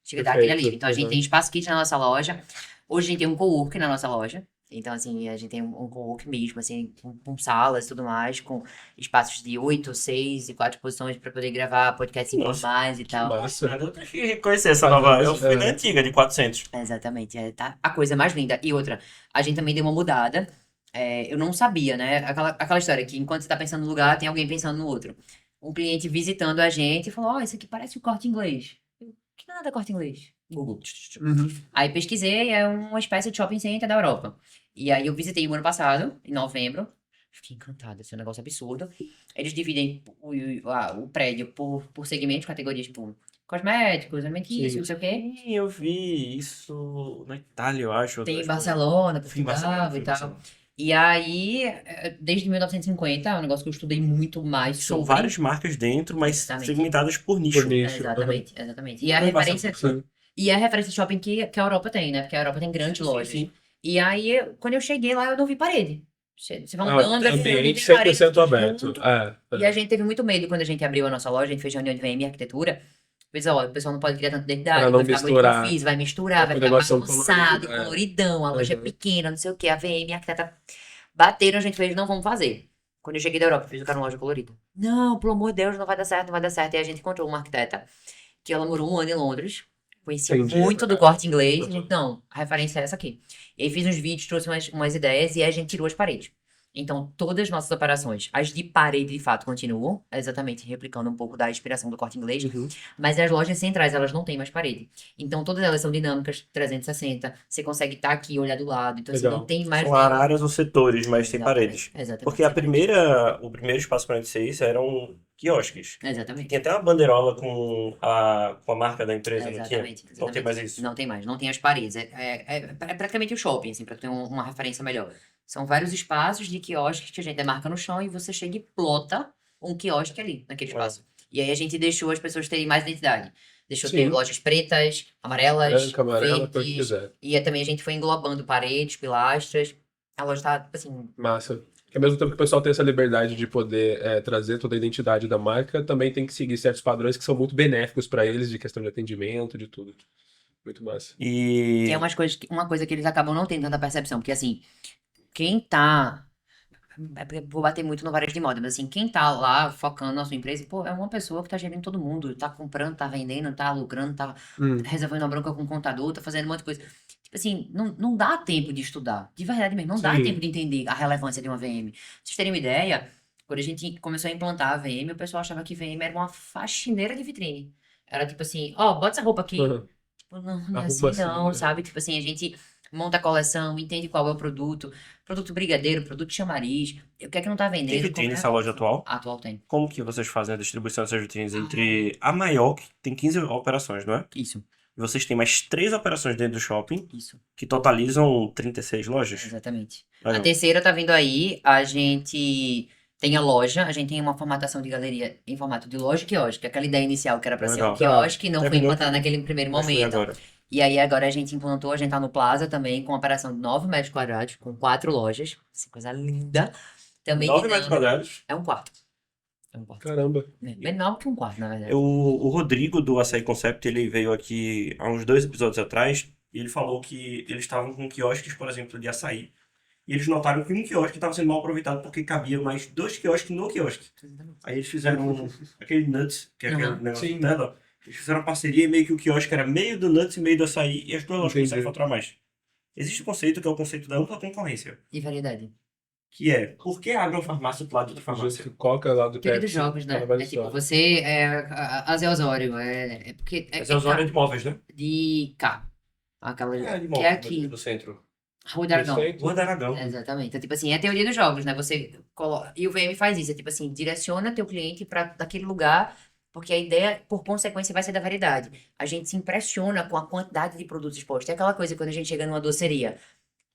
chega a dar aquele Perfeito. alívio. Então, a gente tem espaço kit na nossa loja. Hoje a gente tem um co-work na nossa loja. Então, assim, a gente tem um co-work mesmo, assim, com salas e tudo mais, com espaços de 8, 6 e 4 posições para poder gravar podcasts Nossa, informais e tal. Massa. Eu tenho que conhecer essa nova. Eu fui É. na antiga, de 400. Exatamente, tá a coisa mais linda. E outra, a gente também deu uma mudada. Eu não sabia, né? Aquela história que enquanto você tá pensando no lugar, tem alguém pensando no outro. Um cliente visitando a gente falou: Ó, isso aqui parece o Corte Inglês. Eu, que nada é Corte Inglês? Google. Aí pesquisei, é uma espécie de shopping center da Europa. E aí eu visitei o ano passado, em novembro. Fiquei encantada, esse é um negócio absurdo. Eles dividem o prédio por segmentos, categorias, tipo, cosméticos, alimentícios, Sim. não sei o quê. Sim, eu vi isso na Itália, eu acho. Tem em Acho que- Barcelona, Fui em Portugal Barcelona, e tal. Barcelona. E aí, desde 1950, é um negócio que eu estudei muito mais São sobre. várias marcas dentro, mas Exatamente. segmentadas por nicho. Por nicho. Exatamente, exatamente. E a Não é referência, Sim. e a referência de shopping que a Europa tem, né? Porque a Europa tem grandes lojas. Sim. E aí, quando eu cheguei lá, eu não vi parede. Você vai Ah, andando, assim, não ambiente tem parede 100% aberto. junto. É. E a gente teve muito medo quando a gente abriu a nossa loja, a gente fez reunião de VM e arquitetura. O pessoal não pode criar tanta identidade, Pra não vai ficar muito misturar. confis, vai misturar, vai O ficar negócio bagunçado, colorido, coloridão, a loja é Uhum. pequena, não sei o que, a VM e a arquiteta bateram, a gente fez, não vamos fazer. Quando eu cheguei da Europa, fiz o cara uma loja colorida. Não, pelo amor de Deus, não vai dar certo, não vai dar certo. E a gente encontrou uma arquiteta que ela morou 1 ano em Londres, conhecia Entendi. muito do Corte Inglês, e a gente, não, a referência é essa aqui. E aí fiz uns vídeos, trouxe umas ideias e aí a gente tirou as paredes. Então, todas as nossas operações, as de parede de fato continuam, exatamente replicando um pouco da inspiração do Corte Inglês, Uhum. mas as lojas centrais, elas não têm mais parede. Então, todas elas são dinâmicas, 360, você consegue estar aqui e olhar do lado, então, assim, Legal. não tem mais... São áreas ou setores, mas tem Exatamente, paredes. Exatamente. Porque o primeiro espaço 46 eram quiosques. Exatamente. Tinha até uma bandeirola com a marca da empresa, não tinha? Exatamente, Não tem mais isso. Não tem mais, não tem as paredes. É praticamente o shopping, assim, pra ter uma referência melhor. São vários espaços de quiosques que a gente demarca no chão e você chega e plota um quiosque ali, naquele espaço. E aí a gente deixou as pessoas terem mais identidade. Deixou ter Sim. lojas pretas, amarelas, Branca, amarela, cor que verdes. quiser. E aí também a gente foi englobando paredes, pilastras. A loja tá, assim, Massa. Que ao mesmo tempo que o pessoal tem essa liberdade de poder trazer toda a identidade da marca, também tem que seguir certos padrões que são muito benéficos para eles, de questão de atendimento, de tudo. Muito massa. E que é uma coisa que eles acabam não tendo tanta percepção. Porque, assim, quem tá... Vou bater muito no varejo de moda, mas assim, quem tá lá focando na sua empresa, pô, é uma pessoa que tá gerindo todo mundo, tá comprando, tá vendendo, tá lucrando, tá resolvendo uma bronca com o contador, tá fazendo um monte de coisa. Tipo assim, não dá tempo de estudar, de verdade mesmo, não dá Sim. tempo de entender a relevância de uma VM. Pra vocês terem uma ideia, quando a gente começou a implantar a VM, o pessoal achava que VM era uma faxineira de vitrine. Era tipo assim, ó, bota essa roupa aqui. Uhum. Tipo, não é Arruma assim assim, não, né? sabe? Tipo assim, a gente monta a coleção, entende qual é o produto brigadeiro, produto chamariz, o que é que não tá Tem vendendo. vitrine como é nessa loja atual? atual tem. Como que vocês fazem a distribuição dessas vitrines entre a maior, que tem 15 operações, não é? Isso, E vocês têm mais 3 operações dentro do shopping, isso, que totalizam 36 lojas? exatamente. A Legal. terceira tá vindo aí, a gente tem a loja, a gente tem uma formatação de galeria em formato de loja e quiosque, aquela ideia inicial que era para ser um Legal. quiosque, não foi Terminou implantada aqui. naquele primeiro Mas foi momento. agora. E aí agora a gente implantou, a gente tá no Plaza também, com uma operação de 9 metros quadrados, com 4 lojas, assim, coisa linda. Também 9 metros lidando- quadrados. É um quarto. É um quarto. Caramba. É, menor que um quarto, na verdade. O Rodrigo do Açaí Concept, ele veio aqui há uns 2 episódios atrás e ele falou que eles estavam com quiosques, por exemplo, de açaí. E eles notaram que um quiosque estava sendo mal aproveitado porque cabia mais 2 quiosques no quiosque. Aí eles fizeram aquele Nuts, que é aquele Aham. negócio Sim. de tela. Eles fizeram uma parceria e meio que o quiosque era meio do Nuts e meio do açaí e as duas lojas Entendi. conseguem faturar mais. Existe um conceito que é o conceito da ampla concorrência, E variedade. que é, por que a agrofarmácia do lado da farmácia? Justo, Coca lá do Teoria dos Pepsi. jogos, né? trabalha É tipo, só. você a Zé Osório, é porque Essa é a zona de móveis, né? de cá. Aquela De que é móveis, aqui, do centro. Rua do Aragão. Perfeito. Rua do Aragão. Exatamente. Então, tipo assim, é a teoria dos jogos, né? Você coloca... E o VM faz isso, é tipo assim, direciona teu cliente para daquele lugar, porque a ideia, por consequência, vai ser da variedade. A gente se impressiona com a quantidade de produtos expostos. É aquela coisa quando a gente chega numa doceria.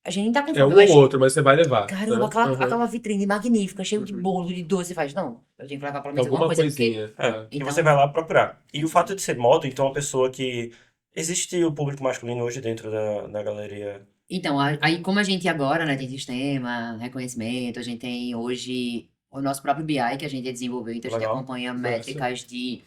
A gente nem tá com É um fome, mas ou outro, mas você vai levar. caramba, né? aquela, Uhum. aquela vitrine magnífica, cheia de Uhum. bolo, de doce, faz. Não, eu tenho que levar pelo menos Alguma alguma coisa, porque coisinha. É, e Então- você vai lá procurar. E o fato de ser moda, então, uma pessoa que... Existe o público masculino hoje dentro da galeria. Então, aí como a gente agora, né, tem sistema, reconhecimento, a gente tem hoje o nosso próprio BI que a gente desenvolveu, então a gente Legal. acompanha Massa. métricas de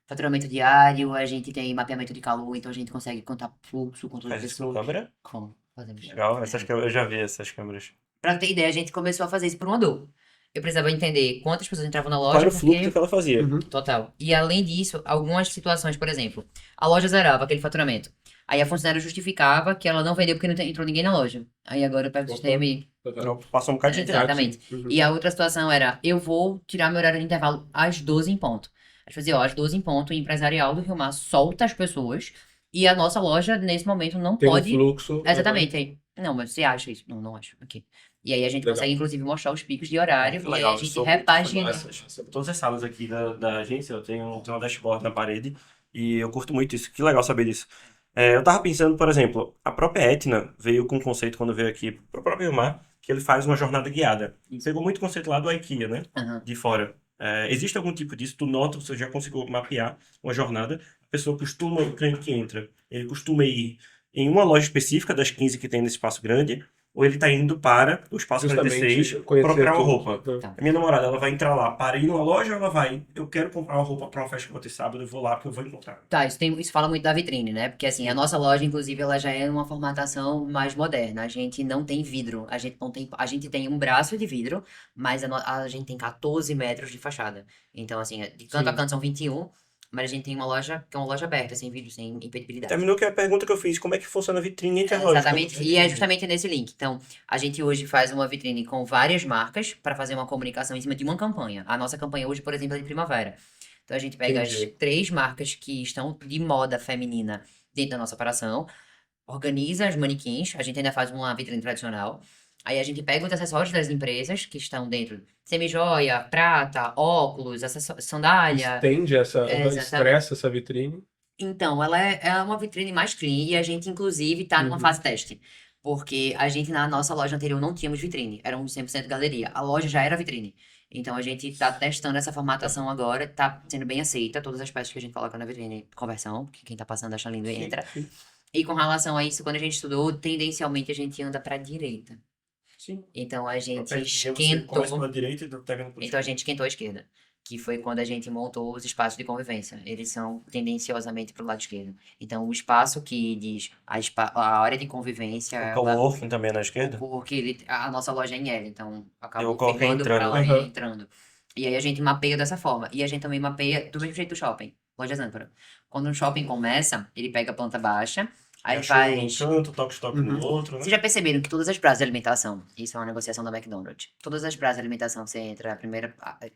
faturamento diário, a gente tem mapeamento de calor, então a gente consegue contar fluxo, controle de Faz isso com pessoas. câmera? Como fazemos? Legal, essas câmeras, eu já vi essas câmeras. Pra ter ideia, a gente começou a fazer isso por uma dor. Eu precisava entender quantas pessoas entravam na Qual loja, era o porque... fluxo que ela fazia? Uhum. Total. E além disso, algumas situações, por exemplo, a loja zerava aquele faturamento. Aí a funcionária justificava que ela não vendeu porque não entrou ninguém na loja. Aí agora eu pego o Opa. sistema e... Não, passou um bocado de gente. Exatamente. Uhum. E a outra situação era, eu vou tirar meu horário de intervalo às 12 em ponto. A gente fazia, ó, às 12 em ponto, o empresarial do Rio Mar solta as pessoas e a nossa loja, nesse momento, não Tem um pode... fluxo. Exatamente. Aí, não, mas você acha isso? Não, não acho. Ok. E aí a gente Legal. consegue, inclusive, mostrar os picos de horário Que e aí legal, a gente sou repagina. massa. Todas as salas aqui da agência, eu tenho uma dashboard na parede e eu curto muito isso. Que legal saber disso. Eu tava pensando, por exemplo, a própria Etna veio com um conceito quando veio aqui pro próprio Rio Mar, que ele faz uma jornada guiada. Isso. Pegou muito conceito lá do IKEA, né? Aham. De fora. Existe algum tipo disso? Tu nota, você já conseguiu mapear uma jornada, a pessoa costuma, o cliente que entra, ele costuma ir em uma loja específica das 15 que tem nesse espaço grande, ou ele tá indo para o espaço Justamente 46 conhecer procurar uma tudo. roupa. Uhum. Tá. A minha namorada, ela vai entrar lá para ir numa loja ou ela vai, eu quero comprar uma roupa para uma festa que eu vou ter sábado, eu vou lá porque eu vou encontrar. Tá, isso fala muito da vitrine, né? Porque assim, a nossa loja, inclusive, ela já é uma formatação mais moderna. A gente não tem vidro, a gente tem um braço de vidro, mas a gente tem 14 metros de fachada. Então, assim, de canto a Sim. canto são 21, mas a gente tem uma loja que é uma loja aberta, sem vidro, sem impedibilidade. Terminou que é a pergunta que eu fiz, como é que funciona a vitrine entre as lojas? Exatamente, e é justamente nesse link. Então, a gente hoje faz uma vitrine com várias marcas para fazer uma comunicação em cima de uma campanha. A nossa campanha hoje, por exemplo, é de primavera. Então, a gente pega as Entendi. 3 marcas que estão de moda feminina dentro da nossa operação, organiza os manequins, a gente ainda faz uma vitrine tradicional. Aí a gente pega os acessórios das empresas que estão dentro, semijoia, prata, óculos, sandália. Estende essa, Exatamente. estressa essa vitrine. Então, ela é uma vitrine mais clean e a gente, inclusive, tá numa Uhum. fase teste. Porque a gente, na nossa loja anterior, não tínhamos vitrine. Era um 100% galeria. A loja já era vitrine. Então, a gente tá testando essa formatação agora. Tá sendo bem aceita. Todas as peças que a gente coloca na vitrine, conversão. Porque quem tá passando acha lindo e entra. Sim, E com relação a isso, quando a gente estudou, tendencialmente a gente anda pra direita. sim. Então, a gente Você começa esquentou... pela direita e termina pela Então a gente esquentou a esquerda, que foi quando a gente montou os espaços de convivência. Eles são tendenciosamente para o lado esquerdo. Então o espaço que diz a área de convivência, O coworking também é na esquerda? porque a nossa loja é em L, então acabou Eu coloquei ficando para entrando. lá e Aham. entrando. E aí a gente mapeia dessa forma. E a gente também mapeia do mesmo jeito do shopping, lojas âncora. Quando um shopping começa, ele pega a planta baixa, Aí Achou um faz. canto, toque no outro, né? Vocês já perceberam que todas as praças de alimentação, isso é uma negociação da McDonald's, todas as praças de alimentação você entra,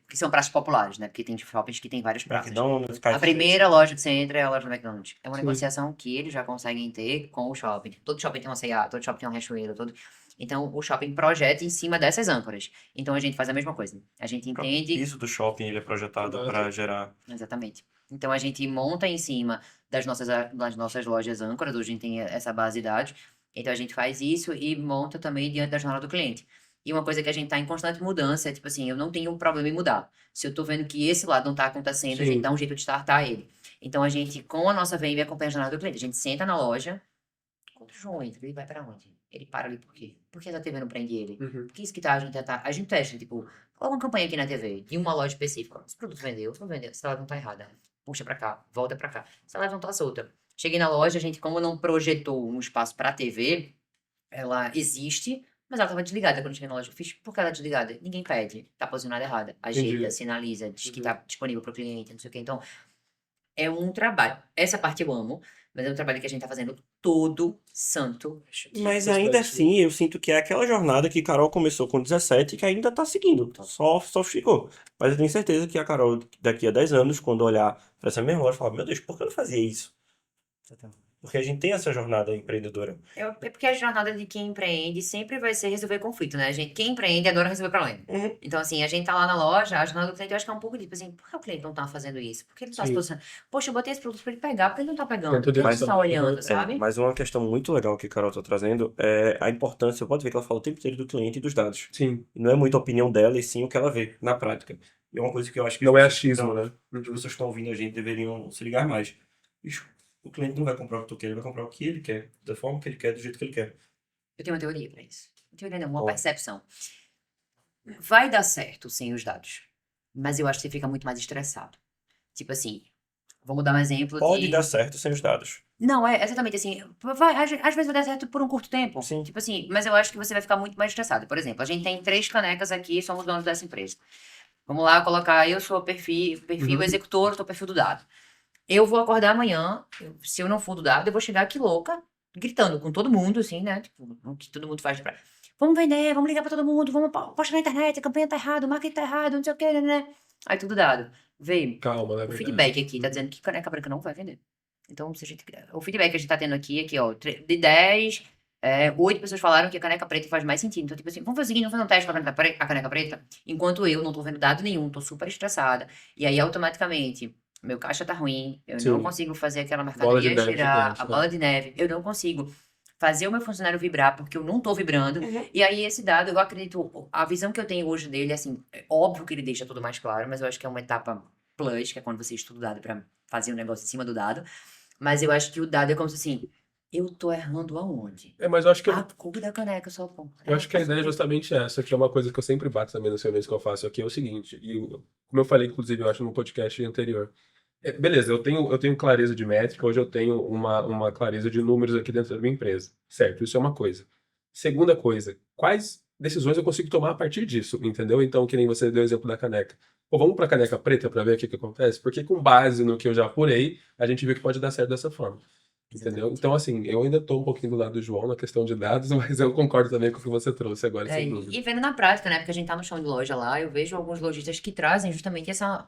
que são praças populares, né? Porque tem shoppings que tem várias praças. McDonald's, A KFC. primeira loja que você entra é a loja do McDonald's. É uma Sim. negociação que eles já conseguem ter com o shopping. Todo shopping tem uma C&A, todo shopping tem um Riachuelo, todo... Então, o shopping projeta em cima dessas âncoras. Então, a gente faz a mesma coisa. A gente O entende... piso do shopping ele é projetado para gerar. Exatamente. Então, a gente monta em cima das nossas lojas âncoras, hoje a gente tem essa base de dados. Então, a gente faz isso e monta também diante da jornada do cliente. E uma coisa que a gente está em constante mudança é, tipo assim, eu não tenho um problema em mudar. Se eu tô vendo que esse lado não está acontecendo, a Sim. gente dá um jeito de startar ele. Então, a gente, com a nossa VM, acompanha a jornada do cliente. A gente senta na loja, quando o João entra, ele vai para onde? Ele para ali por quê? Por que a TV não prende ele? Uhum. Por que isso que tá, a gente testa, tipo, coloca uma campanha aqui na TV, de uma loja específica. Esse produto vendeu, não vendeu, essa live não tá errada. Puxa pra cá, volta pra cá. Essa live não tá solta. Cheguei na loja, a gente, como não projetou um espaço pra TV, ela existe, mas ela tava desligada quando eu cheguei na loja. Eu fiz, por que ela é desligada? Ninguém pede, tá posicionada errada. Ajeita, Entendi. sinaliza, diz que tá disponível pro cliente, não sei o que. Então, é um trabalho. Essa parte eu amo, mas é um trabalho que a gente tá fazendo todo santo. Mas ainda Bastante. assim, eu sinto que é aquela jornada que Carol começou com 17 e que ainda tá seguindo. Só ficou. Mas eu tenho certeza que a Carol, daqui a 10 anos, quando olhar pra essa mesma loja, falar, meu Deus, por que eu não fazia isso? Porque a gente tem essa jornada empreendedora. É porque a jornada de quem empreende sempre vai ser resolver conflito, né? Quem empreende adora resolver problema. Uhum. Então, assim, a gente tá lá na loja, a jornada do cliente, eu acho que é um pouco tipo assim, por que o cliente não tá fazendo isso? Por que ele não tá se Sim. posicionando? Poxa, eu botei esse produto pra ele pegar, por que ele não tá pegando? Tanto Por que ele não direção. tá olhando, Uhum. sabe? Mas uma questão muito legal que a Carol tá trazendo é a importância, pode ver que ela fala o tempo inteiro do cliente e dos dados. Sim. E não é muito a opinião dela, e sim o que ela vê na prática. E é uma coisa que eu acho que Não é as pessoas achismo, que né? as pessoas que estão ouvindo a gente deveriam se ligar mais. Bicho, o cliente não vai comprar o que tu quer, ele vai comprar o que ele quer, da forma que ele quer, do jeito que ele quer. Eu tenho uma teoria pra isso. Uma teoria não, uma Ó. percepção. Vai dar certo sem os dados, mas eu acho que você fica muito mais estressado. Tipo assim, vamos dar um exemplo Pode de... dar certo sem os dados. Não, é exatamente assim. Às vezes vai dar certo por um curto tempo. Sim. Tipo assim, mas eu acho que você vai ficar muito mais estressado. Por exemplo, a gente tem 3 canecas aqui, somos donos dessa empresa. Vamos lá colocar, eu sou o perfil Uhum. executor, sou o perfil do dado. Eu vou acordar amanhã, se eu não for do dado, eu vou chegar aqui louca, gritando com todo mundo, assim, né? Tipo, o que todo mundo faz pra... Vamos vender, vamos ligar pra todo mundo, vamos postar na internet, a campanha tá errada, o marketing tá errado, não sei o que, né? Aí tudo dado. Veio. Calma, né? O feedback aqui tá dizendo que caneca branca não vai vender. Então, se a gente, o feedback que a gente tá tendo aqui, ó, de 10, 8 pessoas falaram que a caneca preta faz mais sentido. Então, tipo assim, vamos fazer o seguinte, vamos fazer um teste com a caneca preta, enquanto eu não tô vendo dado nenhum, tô super estressada. E aí, automaticamente, meu caixa tá ruim, eu não Sim. consigo fazer aquela Bola de mercadoria neve girar, gigante, a né? bola de neve, eu não consigo fazer o meu funcionário vibrar porque eu não tô vibrando. E aí, esse dado, eu acredito, a visão que eu tenho hoje dele, assim, é óbvio que ele deixa tudo mais claro, mas eu acho que é uma etapa plus, que é quando você estuda o dado pra fazer um negócio em cima do dado. Mas eu acho que o dado é como se assim, eu tô errando aonde? Mas eu acho que A cor da caneca só, pô. eu acho que a ideia é justamente essa, que é uma coisa que eu sempre bato também nos eventos que eu faço aqui, é o seguinte, como eu falei, inclusive, eu acho no podcast anterior. Beleza, eu tenho clareza de métrica, hoje eu tenho uma clareza de números aqui dentro da minha empresa, certo? Isso é uma coisa. Segunda coisa, quais decisões eu consigo tomar a partir disso, entendeu? Então, que nem você deu o exemplo da caneca. Pô, vamos pra caneca preta pra ver o que acontece? Porque com base no que eu já apurei, a gente vê que pode dar certo dessa forma. Entendeu? Então, assim, eu ainda tô um pouquinho do lado do João na questão de dados, mas eu concordo também com o que você trouxe agora, sem dúvida. E vendo na prática, né? Porque a gente tá no chão de loja lá, eu vejo alguns lojistas que trazem justamente essa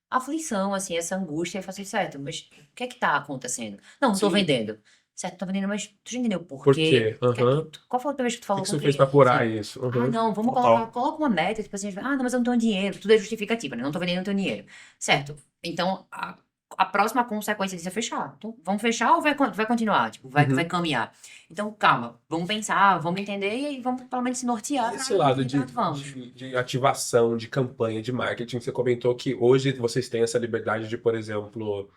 aflição, assim, essa angústia. E eu falo assim, certo, mas o que é que tá acontecendo? Não tô Sim. vendendo. Certo, tô vendendo, mas tu já entendeu por Por quê? quê? Aham. Qual foi a última vez que tu O falou que com você o fez pra cliente? apurar Assim, isso? ah, Aham. não, vamos Total. coloca uma meta, tipo assim, não, mas eu não tenho dinheiro, tudo é justificativa, né? Não tô vendendo, não tenho dinheiro. Certo, então a próxima consequência disso é fechar. Então, vamos fechar ou vai continuar? Tipo, vai Uhum. caminhar. Então, calma, vamos pensar, vamos entender e aí vamos pelo menos se nortear Esse pra lado entender onde vamos. de ativação, de campanha, de marketing, você comentou que hoje vocês têm essa liberdade de, por exemplo,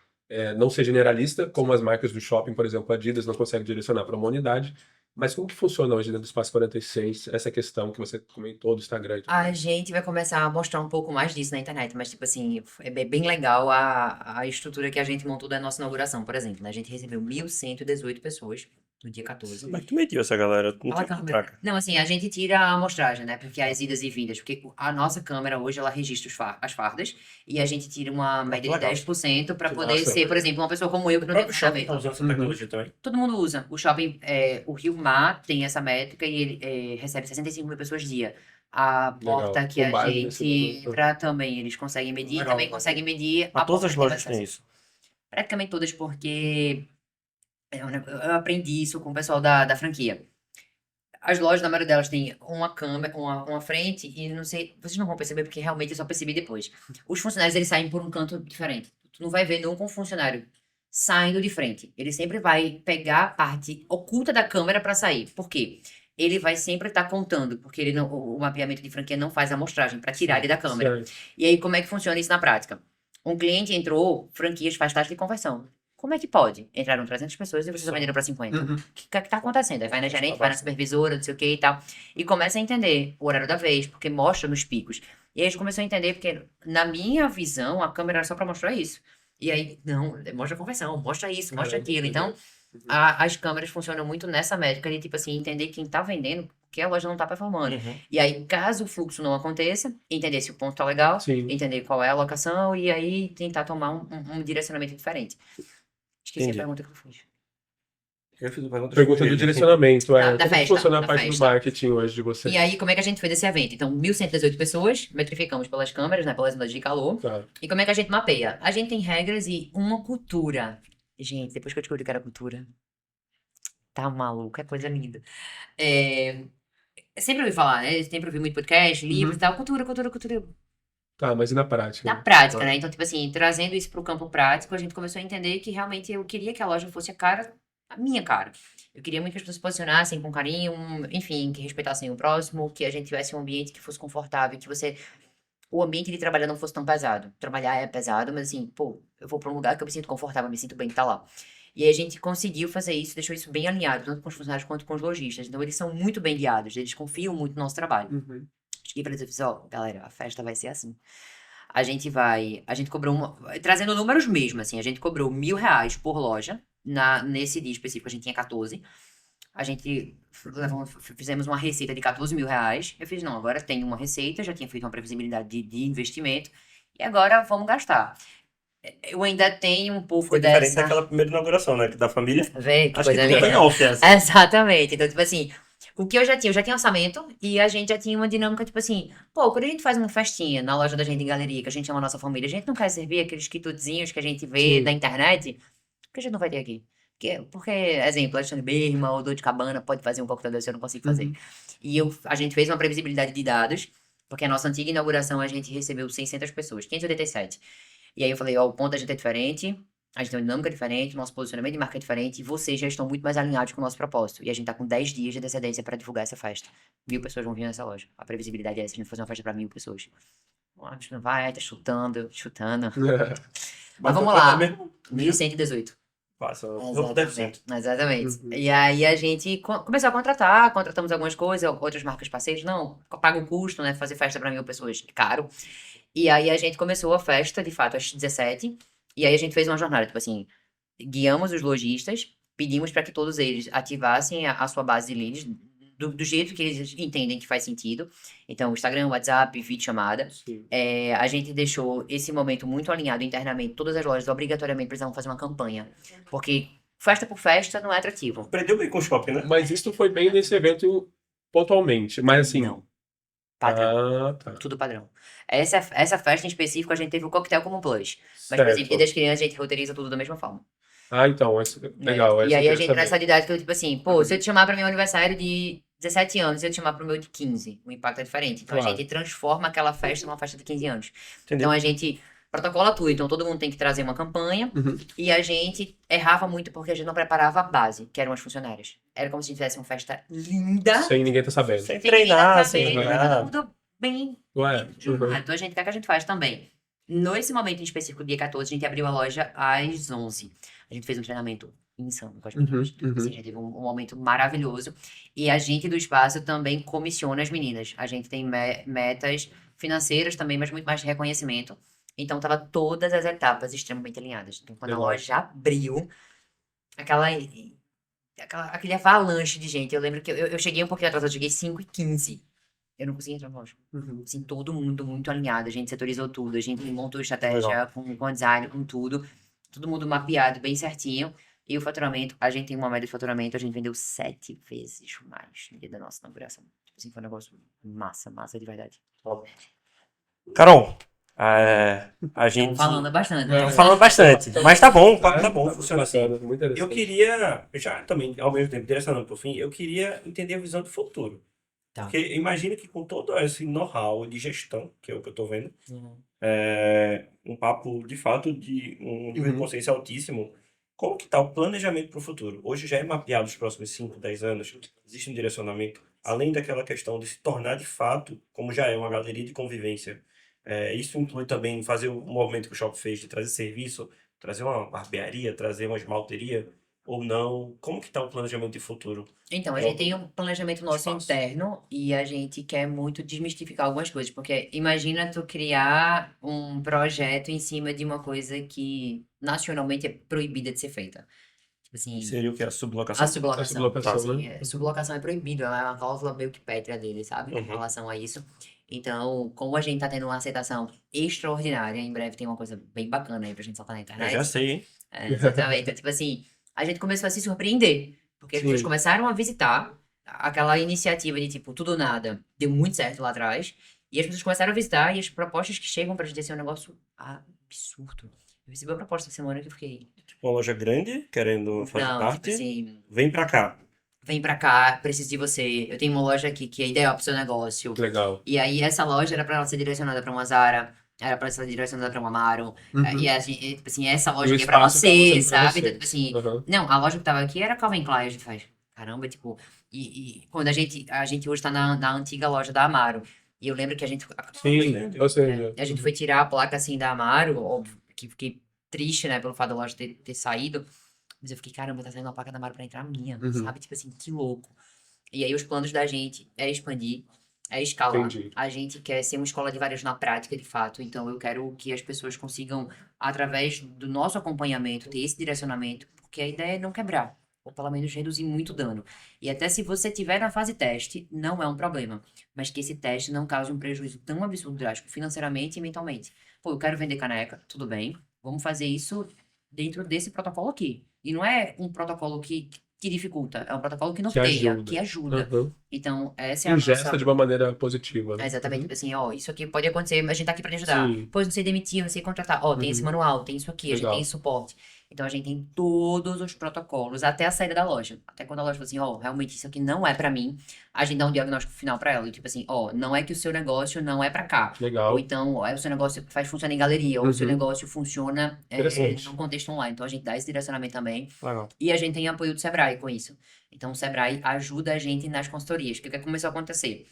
não ser generalista, como as marcas do shopping, por exemplo, a Adidas não consegue direcionar para uma unidade. Mas como que funciona hoje dentro do Espaço 46, essa questão que você comentou do Instagram e tudo A mais? gente vai começar a mostrar um pouco mais disso na internet, mas, tipo assim, é bem legal a estrutura que a gente montou da nossa inauguração, por exemplo, né? A gente recebeu 1.118 pessoas no dia 14. Como é que tu mediu essa galera? Tu não Olha a tinha câmera. placa. Não, assim, a gente tira a amostragem, né? Porque as idas e vindas. Porque a nossa câmera hoje, ela registra as fardas. E a gente tira uma média de legal. 10% para Que poder massa. ser, por exemplo, uma pessoa como eu, que O não tem próprio shopping tá orçamento. usando essa tecnologia também. Todo mundo usa. O shopping, o Rio Mar tem essa métrica e ele recebe 65 mil pessoas dia. A porta Legal. que Com a base gente nesse dado. entra também, eles conseguem medir. Legal. Também conseguem medir Mas a todas porta as que tem lojas têm acesso. isso. Praticamente todas, porque eu aprendi isso com o pessoal da franquia. As lojas, na maioria delas, tem uma câmera, uma frente, e não sei, vocês não vão perceber, porque realmente eu só percebi depois. Os funcionários, eles saem por um canto diferente. Tu não vai ver nunca um funcionário saindo de frente. Ele sempre vai pegar a parte oculta da câmera para sair. Por quê? Ele vai sempre estar contando, porque ele não, o mapeamento de franquia não faz amostragem para tirar ele da câmera. Certo. E aí, como é que funciona isso na prática? Um cliente entrou, franquias faz taxa de conversão. Como é que pode? Entraram 300 pessoas e vocês estão vendendo para 50. Uhum. O que está acontecendo? Aí vai na gerente, vai na supervisora, não sei o que e tal. E começa a entender o horário da vez, porque mostra nos picos. E aí a gente começou a entender, porque na minha visão, a câmera era só para mostrar isso. E aí, não, mostra a conversão, mostra isso, mostra Caramba, aquilo. Então, as câmeras funcionam muito nessa métrica de, tipo assim, entender quem tá vendendo, que a loja não tá performando. E aí, caso o fluxo não aconteça, entender se o ponto tá legal, Sim. entender qual é a alocação e aí tentar tomar um direcionamento diferente. Esqueci Entendi. a pergunta que eu fiz. Eu fiz a pergunta. Pergunta do direcionamento, Da como que festa, funciona a da parte do festa. marketing hoje de vocês? E aí, como é que a gente fez esse evento? Então, 1.118 pessoas, metrificamos pelas câmeras, né, pelas ondas de calor. Tá. E como é que a gente mapeia? A gente tem regras e uma cultura. Gente, depois que eu descobri que era cultura, tá maluco, é coisa linda. Sempre ouvi falar, né? Sempre ouvi muito podcast, livros e tal. Cultura, cultura, cultura. Tá, mas e na prática? Na prática, né? Então, tipo assim, trazendo isso pro campo prático, a gente começou a entender que realmente eu queria que a loja fosse a minha cara. Eu queria muito que as pessoas se posicionassem com carinho, enfim, que respeitassem o próximo, que a gente tivesse um ambiente que fosse confortável, que o ambiente de trabalhar não fosse tão pesado. Trabalhar é pesado, mas assim, pô, eu vou pra um lugar que eu me sinto confortável, me sinto bem de estar lá. E aí a gente conseguiu fazer isso, deixou isso bem alinhado, tanto com os funcionários quanto com os lojistas. Então eles são muito bem guiados, eles confiam muito no nosso trabalho. Uhum. Cheguei pra dizer, ó, galera, a festa vai ser assim. A gente cobrou trazendo números mesmo, assim, a gente cobrou R$1.000 por loja, nesse dia específico a gente tinha 14. A gente fizemos uma receita de R$14.000. Eu fiz, não, agora tem uma receita, já tinha feito uma previsibilidade de investimento, e agora vamos gastar. Eu ainda tenho um pouco Foi diferente dessa... daquela primeira inauguração, né? Que da família. Vê, que Acho que coisa tudo linda. bem off essa. Exatamente. Então, tipo assim, o que eu já tinha orçamento e a gente já tinha uma dinâmica, tipo assim, pô, quando a gente faz uma festinha na loja da gente em galeria, que a gente chama a nossa família, a gente não quer servir aqueles quitudezinhos que a gente vê Sim. na internet, porque a gente não vai ter aqui. Porque exemplo, Alexandre Birman ou Dor de Cabana pode fazer um coquetel desse, eu não consigo fazer. Uhum. E a gente fez uma previsibilidade de dados, porque a nossa antiga inauguração a gente recebeu 600 pessoas, 587. E aí eu falei, ó, o ponto da gente é diferente, a gente tem uma dinâmica diferente, nosso posicionamento de marca é diferente, e vocês já estão muito mais alinhados com o nosso propósito. E a gente tá com 10 dias de antecedência para divulgar essa festa. 1.000 pessoas vão vir nessa loja. A previsibilidade é essa, a gente fazer uma festa para 1.000 pessoas. A gente não vai, tá chutando. Mas vamos lá. 1.118. Passa. Exatamente. Exatamente. Uhum. E aí a gente começou a contratamos algumas coisas, outras marcas parceiras, não, paga o custo, né? Fazer festa para 1.000 pessoas é caro. E aí a gente começou a festa, de fato, às 17. E aí a gente fez uma jornada, tipo assim, guiamos os lojistas, pedimos para que todos eles ativassem a sua base de leads do jeito que eles entendem que faz sentido. Então, Instagram, WhatsApp, vídeo chamada. Sim. A gente deixou esse momento muito alinhado internamente. Todas as lojas obrigatoriamente precisavam fazer uma campanha. Porque festa por festa não é atrativo. Aprendeu bem com o shopping, né? Mas isso foi bem nesse evento pontualmente. Mas assim. Não. Padrão. Ah, tá. Tudo padrão. Essa festa em específico, a gente teve o coquetel como plus. Mas, por Certo. exemplo, Dia das Crianças, a gente roteiriza tudo da mesma forma. Ah, então, legal. E essa aí eu a quero gente saber. nessa didática, tipo assim, pô, se eu te chamar para meu aniversário de 17 anos e eu te chamar pro meu de 15, o impacto é diferente. Então a Claro. gente transforma aquela festa numa festa de 15 anos. Entendeu? Então a gente protocola tudo, então todo mundo tem que trazer uma campanha. Uhum. E a gente errava muito porque a gente não preparava a base, que eram as funcionárias. Era como se a gente tivesse uma festa linda, Sem ninguém tá sabendo. Sem sem treinar, ninguém sem saber, nada. tudo bem. Ué. Uhum. Então a gente, o que é que a gente faz também? Nesse momento em específico, dia 14, a gente abriu a loja às 11. A gente fez um treinamento insano com as meninas. Uhum. Assim, a gente teve um momento maravilhoso. E a gente do espaço também comissiona as meninas. A gente tem metas financeiras também, mas muito mais de reconhecimento. Então, tava todas as etapas extremamente alinhadas. Então, quando a Legal. loja abriu, aquela aquele avalanche de gente. Eu lembro que eu cheguei um pouquinho atrasado, eu cheguei 5h15. Eu não consegui entrar na loja. Assim, todo mundo muito alinhado, a gente setorizou tudo, a gente montou estratégia com design, com tudo. Todo mundo mapeado bem certinho. E o faturamento, a gente tem uma média de faturamento, a gente vendeu 7 vezes mais no dia da nossa inauguração. Tipo assim, foi um negócio massa de verdade. Carol, a gente... Falando bastante, né? Tô falando bastante, mas tá bom, o papo tá bom, Tá funciona assim. bacana, muito interessante. Eu queria, já também, ao mesmo tempo, direcionando pro fim, eu queria entender a visão do futuro. Tá. Porque imagina que com todo esse know-how de gestão, que é o que eu tô vendo, Uhum. um papo de fato de um nível de consciência altíssimo, como que tá o planejamento para o futuro? Hoje já é mapeado os próximos 5, 10 anos, existe um direcionamento, além daquela questão de se tornar de fato, como já é uma galeria de convivência. Isso inclui também fazer o movimento que o Shopping fez de trazer serviço, trazer uma barbearia, trazer uma esmalteria, ou não? Como que tá o planejamento de futuro? Então, a gente tem um planejamento nosso Espaço. interno e a gente quer muito desmistificar algumas coisas, porque imagina tu criar um projeto em cima de uma coisa que nacionalmente é proibida de ser feita. Tipo assim, Seria o que? A sublocação? a sublocação. A sublocação, Tipo assim, né? sublocação é proibido, ela é uma cláusula meio que pétrea dele, sabe? Em Uhum. relação a isso. Então, como a gente tá tendo uma aceitação extraordinária, em breve tem uma coisa bem bacana aí pra gente soltar na Eu internet. já sei, hein? Exatamente. Então, tipo assim, a gente começou a se surpreender. Porque as pessoas Sim. começaram a visitar aquela iniciativa de tipo, tudo ou nada, deu muito certo lá atrás. E as pessoas começaram a visitar e as propostas que chegam pra gente assim, é um negócio absurdo. Eu recebi uma proposta essa semana que eu fiquei. Uma loja grande, querendo fazer Não, tipo parte, assim, vem pra cá. vem pra cá, preciso de você. Eu tenho uma loja aqui que é ideal pro seu negócio. Que legal. E aí essa loja era pra ela ser direcionada pra uma Zara, era pra ser direcionada pra uma Amaro. E a gente, tipo assim, essa loja E o aqui é pra espaço tá você, sendo pra sabe? você. Então, tipo assim, Aham. não, a loja que tava aqui era Calvin Klein, a gente faz, caramba, tipo, e quando a gente hoje tá na antiga loja da Amaro. E eu lembro que a gente, Sim, ou seja, a gente foi tirar a placa assim da Amaro, óbvio, que fiquei triste, né, pelo fato da loja ter saído. Mas eu fiquei, caramba, tá saindo uma placa da Amaro pra entrar a minha, sabe? Tipo assim, que louco. E aí os planos da gente é expandir, é escalar. Entendi. A gente quer ser uma escola de varejo na prática, de fato. Então eu quero que as pessoas consigam, através do nosso acompanhamento, ter esse direcionamento, porque a ideia é não quebrar, ou pelo menos reduzir muito dano. E até se você estiver na fase teste, não é um problema. Mas que esse teste não cause um prejuízo tão absurdo, drástico, financeiramente e mentalmente. Pô, eu quero vender caneca, tudo bem. Vamos fazer isso dentro desse protocolo aqui. E não é um protocolo que dificulta, é um protocolo que Que norteia, ajuda. que ajuda. Aham. Então, essa é a Ingesta nossa... de uma maneira positiva, né? Exatamente, tipo assim, ó, isso aqui pode acontecer, mas a gente tá aqui pra te ajudar. Sim. Pois não sei demitir, não sei contratar. Ó, tem esse manual, tem isso aqui, a gente Legal. tem esse suporte. Então a gente tem todos os protocolos, até a saída da loja. Até quando a loja fala assim, ó, realmente isso aqui não é pra mim, a gente dá um diagnóstico final pra ela. Tipo assim, ó, não é que o seu negócio não é pra cá. Legal. Ou então, ó, é o seu negócio faz funcionar em galeria, ou o seu negócio funciona Interessante. no contexto online. Então a gente dá esse direcionamento também. Legal. E a gente tem apoio do Sebrae com isso. Então o Sebrae ajuda a gente nas consultorias. O que começou a acontecer?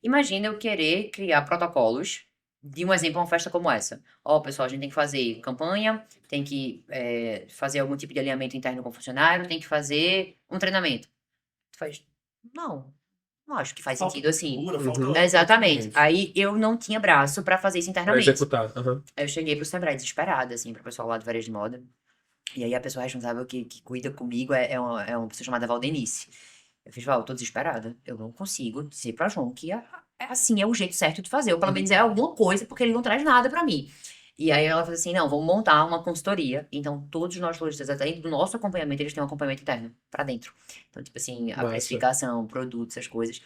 Imagina eu querer criar protocolos de um exemplo, uma festa como essa. Ó, pessoal, a gente tem que fazer campanha, tem que fazer algum tipo de alinhamento interno com o funcionário, tem que fazer um treinamento. Tu faz, não acho que faz sentido assim. Falta Exatamente. Aí eu não tinha braço pra fazer isso Pra internamente. executar. Aham. Aí eu cheguei pro Sebrae desesperada, assim, pro pessoal lá do Varejo de Moda. E aí a pessoa responsável que cuida comigo é uma pessoa chamada Valdenice. Eu fiz, Val, eu tô desesperada. Eu não consigo dizer pra João que é assim, é o jeito certo de fazer. Ou pelo menos é alguma coisa, porque ele não traz nada pra mim. E aí ela falou assim, não, vamos montar uma consultoria. Então todos nós lojistas, até dentro do nosso acompanhamento, eles têm um acompanhamento interno pra dentro. Então, tipo assim, a Massa. precificação, produtos, essas coisas.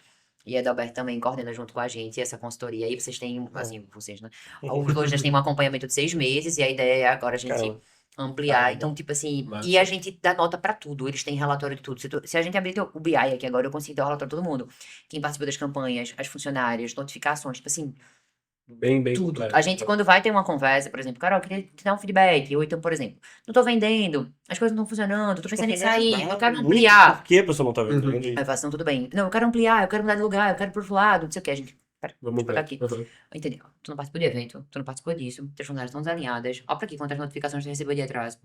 E a Adalberto também coordena junto com a gente essa consultoria. Aí vocês têm, assim, vocês, né? Os lojistas têm um acompanhamento de 6 meses e a ideia é agora a gente Caramba. ampliar. Caramba. Então, tipo assim, Massa. e a gente dá nota pra tudo. Eles têm relatório de tudo. Se a gente abrir o BI aqui agora, eu consigo dar o relatório de todo mundo. Quem participou das campanhas, as funcionárias, notificações, tipo assim, Bem tudo. completo. A gente, quando vai ter uma conversa, por exemplo, Carol, eu queria te dar um feedback. Ou então, por exemplo, não tô vendendo, as coisas não estão funcionando, tô pensando em sair, eu quero ampliar. Por que a pessoa não tá vendo? Aí eu faço, não, tudo bem. Não, eu quero ampliar, eu quero mudar de lugar, eu quero ir pro outro lado, não sei o que. A gente, pera, Vamos deixa eu botar ver. aqui. Aham. Entendeu? Tu não participou de evento, tu não participou disso, teus funcionários estão desalinhadas. Olha pra aqui quantas notificações tu recebeu de atrás.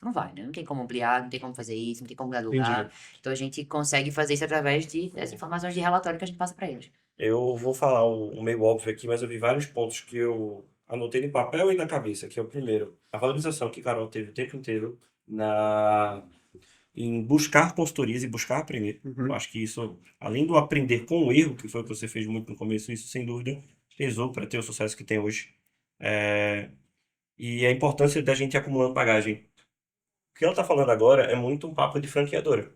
Não vai, né? Não tem como ampliar, não tem como fazer isso, não tem como mudar de lugar. Entendi. Então a gente consegue fazer isso através das informações de relatório que a gente passa pra eles. Eu vou falar o meio óbvio aqui, mas eu vi vários pontos que eu anotei no papel e na cabeça, que é o primeiro, a valorização que Carol teve o tempo inteiro em buscar consultorias e buscar aprender. Eu acho que isso, além do aprender com o erro, que foi o que você fez muito no começo, isso sem dúvida pesou para ter o sucesso que tem hoje. E a importância da gente ir acumulando bagagem. O que ela está falando agora é muito um papo de franqueadora.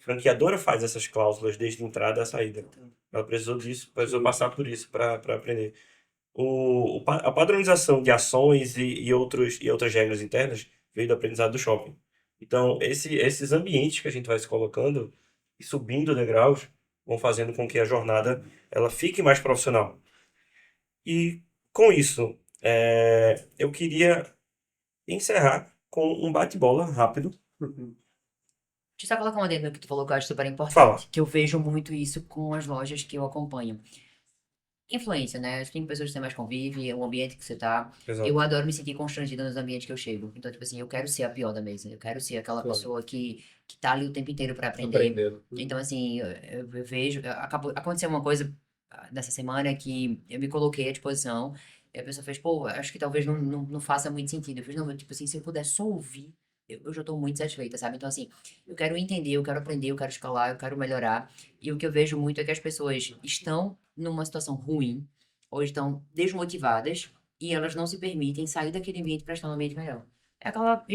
A franqueadora faz essas cláusulas desde a entrada à saída. Ela precisou disso, precisou passar por isso para aprender. A padronização de ações e outras regras internas veio do aprendizado do shopping. Então, esses ambientes que a gente vai se colocando e subindo degraus vão fazendo com que a jornada ela fique mais profissional. E com isso, eu queria encerrar com um bate-bola rápido. Deixa eu só colocar uma dentro do que tu falou que eu acho super importante. Fala. Que eu vejo muito isso com as lojas que eu acompanho. Influência, né? Tem pessoas que você mais convive, o ambiente que você tá. Exato. Eu adoro me sentir constrangida nos ambientes que eu chego. Então, tipo assim, eu quero ser a pior da mesa. Eu quero ser aquela Claro. pessoa que tá ali o tempo inteiro pra aprender. Aprendendo. Então, assim, eu vejo. Aconteceu uma coisa nessa semana que eu me coloquei à disposição. E a pessoa fez, pô, acho que talvez não faça muito sentido. Eu fiz, não, tipo assim, se eu puder só ouvir, eu já tô muito satisfeita, sabe? Então, assim, eu quero entender, eu quero aprender, eu quero escalar, eu quero melhorar. E o que eu vejo muito é que as pessoas estão numa situação ruim, ou estão desmotivadas, e elas não se permitem sair daquele ambiente para estar num ambiente melhor. É aquela.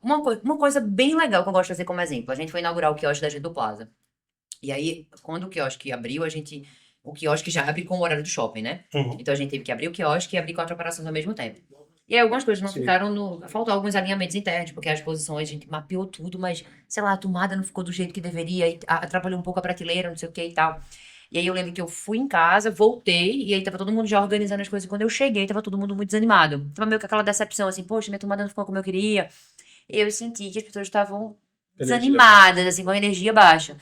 Uma coisa bem legal que eu gosto de fazer como exemplo. A gente foi inaugurar o quiosque da gente do Plaza. E aí, quando o quiosque abriu, o quiosque já abre com o horário do shopping, né? Uhum. Então a gente teve que abrir o quiosque e abrir 4 operações ao mesmo tempo. E aí algumas coisas não Sim. ficaram no. Faltou alguns alinhamentos internos, porque as posições a gente mapeou tudo, mas, sei lá, a tomada não ficou do jeito que deveria, e atrapalhou um pouco a prateleira, não sei o que e tal. E aí eu lembro que eu fui em casa, voltei, e aí tava todo mundo já organizando as coisas. E quando eu cheguei, tava todo mundo muito desanimado. Tava meio com aquela decepção, assim, poxa, minha tomada não ficou como eu queria. E eu senti que as pessoas estavam desanimadas, assim, com a energia baixa.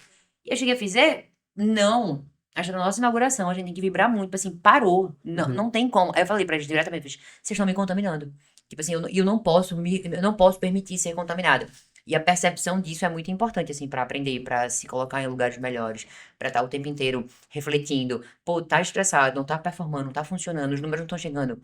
E eu cheguei a dizer, não. Acho que na nossa inauguração a gente tem que vibrar muito, assim, parou. Não, Uhum. não tem como. Aí eu falei pra eles diretamente, vocês estão me contaminando. Tipo assim, eu não posso permitir ser contaminada. E a percepção disso é muito importante, assim, pra aprender, pra se colocar em lugares melhores, pra estar o tempo inteiro refletindo. Pô, tá estressado, não tá performando, não tá funcionando, os números não estão chegando.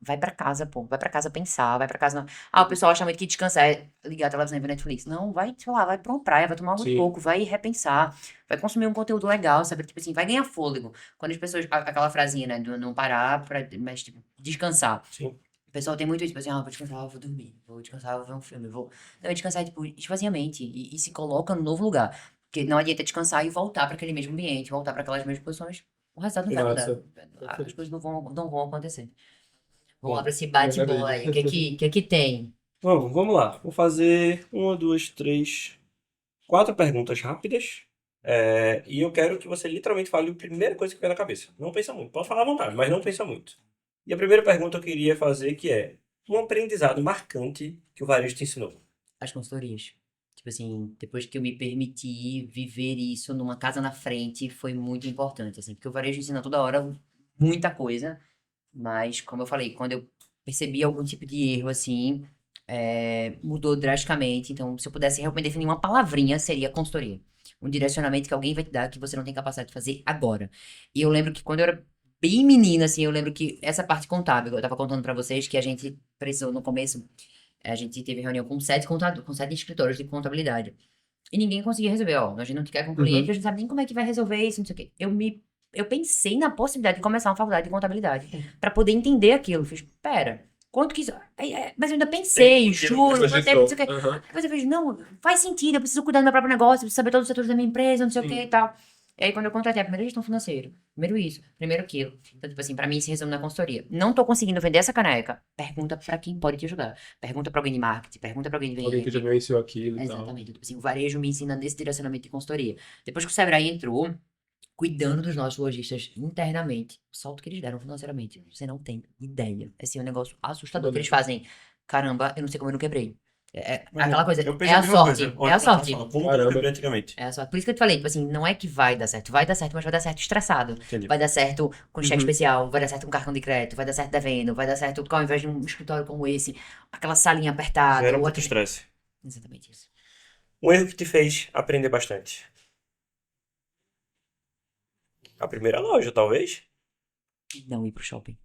Vai pra casa, pô. Vai pra casa pensar, vai pra casa. O pessoal acha muito que descansar é ligar a televisão e ver Netflix. Não, vai, sei lá, vai pra uma praia, vai tomar água de Sim. coco, vai repensar, vai consumir um conteúdo legal, sabe? Tipo assim, vai ganhar fôlego. Quando as pessoas. Aquela frasinha, né? Do não parar, mas, tipo, descansar. Sim. O pessoal tem muito isso, tipo assim, vou descansar, vou dormir, vou descansar, vou ver um filme, vou. Não, descansar, tipo, esvazia a mente e se coloca no novo lugar. Porque não adianta descansar e voltar pra aquele mesmo ambiente, voltar pra aquelas mesmas posições. O resultado não vai mudar. Massa. As coisas não vão acontecer. Vamos lá Bom, pra esse bate-bola aí. O que tem? vamos lá. Vou fazer 1, 2, 3, 4 perguntas rápidas. E eu quero que você literalmente fale a primeira coisa que vem na cabeça. Não pensa muito. Pode falar à vontade, mas não pensa muito. E a primeira pergunta eu queria fazer que é um aprendizado marcante que o varejo te ensinou. As consultorias. Tipo assim, depois que eu me permiti viver isso numa casa na frente, foi muito importante, assim. Porque o varejo ensina toda hora muita coisa. Mas, como eu falei, quando eu percebi algum tipo de erro, assim, mudou drasticamente. Então, se eu pudesse realmente definir uma palavrinha, seria consultoria. Um direcionamento que alguém vai te dar que você não tem capacidade de fazer agora. E eu lembro que quando eu era bem menina, assim, eu lembro que essa parte contábil, eu tava contando pra vocês que a gente precisou no começo, a gente teve reunião com 7 escritórios de contabilidade. E ninguém conseguia resolver, ó, a gente não quer com o cliente, a gente não sabe nem como é que vai resolver isso, não sei o quê. Eu pensei na possibilidade de começar uma faculdade de contabilidade pra poder entender aquilo. Fiz, pera, quanto que isso... mas eu ainda pensei, juro, quanto tempo, não sei o quê. Aham. Aí você fez, não, faz sentido, eu preciso cuidar do meu próprio negócio, eu preciso saber todos os setores da minha empresa, não sei o que e tal. E aí, quando eu contratei a primeira gestão financeira, primeiro isso, primeiro aquilo. Então, tipo assim, pra mim, se resume na consultoria. Não tô conseguindo vender essa caneca. Pergunta pra quem pode te ajudar. Pergunta pra alguém de marketing, pergunta pra alguém de Alguém que já venda. vivenciou aquilo e tal. Exatamente. Tipo assim, o varejo me ensina nesse direcionamento de consultoria. Depois que o Sebrae entrou, cuidando dos nossos lojistas internamente, o salto que eles deram financeiramente, você não tem ideia. Assim, é um negócio assustador que eles fazem. Caramba, eu não sei como eu não quebrei. Aquela coisa, Eu é pensei a a mesma sorte, coisa. é Olha, a sorte. Como que eu Caramba. quebrei antigamente. É a sorte. Por isso que eu te falei, tipo assim, não é que vai dar certo, mas vai dar certo estressado. Entendi. Vai dar certo com cheque Uhum. especial, vai dar certo com cartão de crédito, vai dar certo devendo, vai dar certo ao invés de um escritório como esse, aquela salinha apertada, Gera ou muito aquele... estresse. Exatamente isso. Um erro que te fez aprender bastante. A primeira loja, talvez. Não ir pro shopping.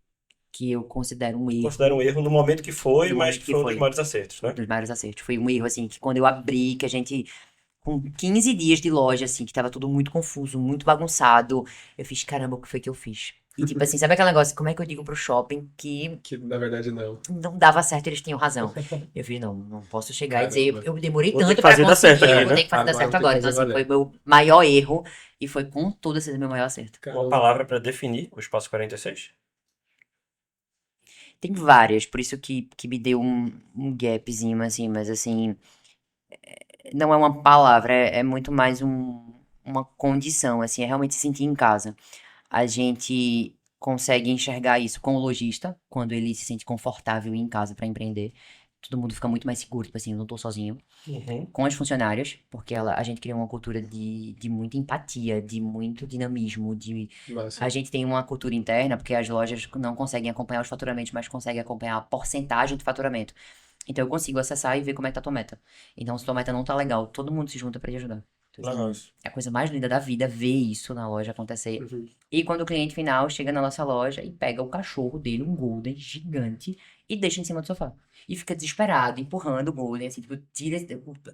Que eu considero um erro. Considera um erro no momento que foi, No mas momento que que foi um dos foi. maiores acertos, Um né? dos maiores acertos. Foi um erro, assim, que quando eu abri, que a gente com 15 dias de loja, assim, que tava tudo muito confuso, muito bagunçado. Eu fiz, caramba, o que foi que eu fiz? E tipo assim, sabe aquele negócio, como é que eu digo pro shopping que Que na verdade não. não dava certo, eles tinham razão. Eu fiz, não posso chegar e dizer, Caramba. eu demorei Vou ter tanto que pra fazer dar certo conseguir, aqui, eu vou né? ter que fazer dar Agora certo eu tenho que agora. Então fazer assim, foi valer. meu maior erro e foi com toda certeza meu maior acerto. Uma Caramba. palavra pra definir o espaço 46? Tem várias, por isso que me deu um gapzinho, assim, mas assim, não é uma palavra, é muito mais uma condição, assim, é realmente se sentir em casa. A gente consegue enxergar isso com o lojista, quando ele se sente confortável em casa para empreender. Todo mundo fica muito mais seguro, tipo assim, eu não tô sozinho. Uhum. Com as funcionárias, porque a gente cria uma cultura de muita empatia, de muito dinamismo, Massa. a gente tem uma cultura interna, porque as lojas não conseguem acompanhar os faturamentos, mas conseguem acompanhar a porcentagem do faturamento. Então eu consigo acessar e ver como é que tá a tua meta. Então se tua meta não tá legal, todo mundo se junta pra te ajudar. Então, Legal assim, isso. é a coisa mais linda da vida ver isso na loja acontecer. Uhum. E quando o cliente final chega na nossa loja e pega o cachorro dele, um Golden gigante, e deixa em cima do sofá. E fica desesperado, empurrando o Golden, assim, tipo, tira,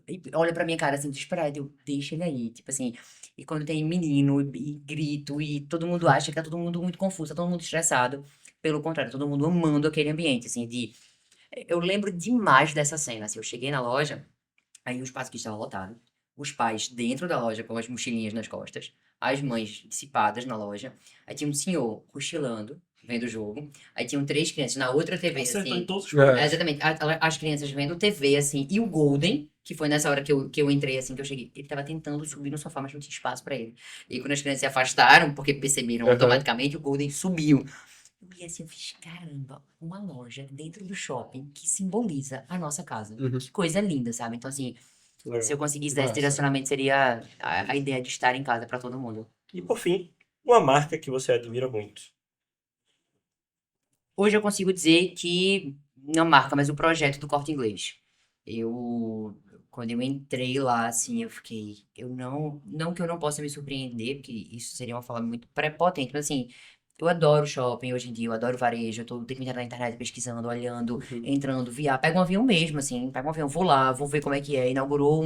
e olha pra minha cara, assim, desesperado, eu, deixa ele aí, tipo assim. E quando tem menino e grito, e todo mundo acha que tá todo mundo muito confuso, tá todo mundo estressado. Pelo contrário, todo mundo amando aquele ambiente, assim, de... Eu lembro demais dessa cena, assim, eu cheguei na loja, aí o espaço que estava lotado, os pais dentro da loja com as mochilinhas nas costas, as mães dissipadas na loja, aí tinha um senhor cochilando, vendo o jogo, aí tinham 3 crianças na outra TV, Acertou em assim, todos os É. exatamente, as crianças vendo TV, assim, e o Golden, que foi nessa hora que eu entrei, assim, que eu cheguei, ele tava tentando subir no sofá, mas não tinha espaço pra ele. E quando as crianças se afastaram, porque perceberam Aham. automaticamente, o Golden subiu. Eu olhei assim, eu fiz, caramba, uma loja dentro do shopping que simboliza a nossa casa. Uhum. Que coisa linda, sabe? Então, assim, Legal. se eu conseguisse dar esse Massa. direcionamento, seria a ideia de estar em casa pra todo mundo. E por fim, uma marca que você admira muito. Hoje eu consigo dizer que, não marca, mas o projeto do Corte Inglês. Quando eu entrei lá, assim, eu fiquei, não que eu não possa me surpreender, porque isso seria uma fala muito prepotente, mas assim, eu adoro shopping hoje em dia, eu adoro varejo, eu tenho que me entrar na internet pesquisando, olhando, Uhum. entrando, pego um avião mesmo, assim, pego um avião, vou lá, vou ver como é que é, inaugurou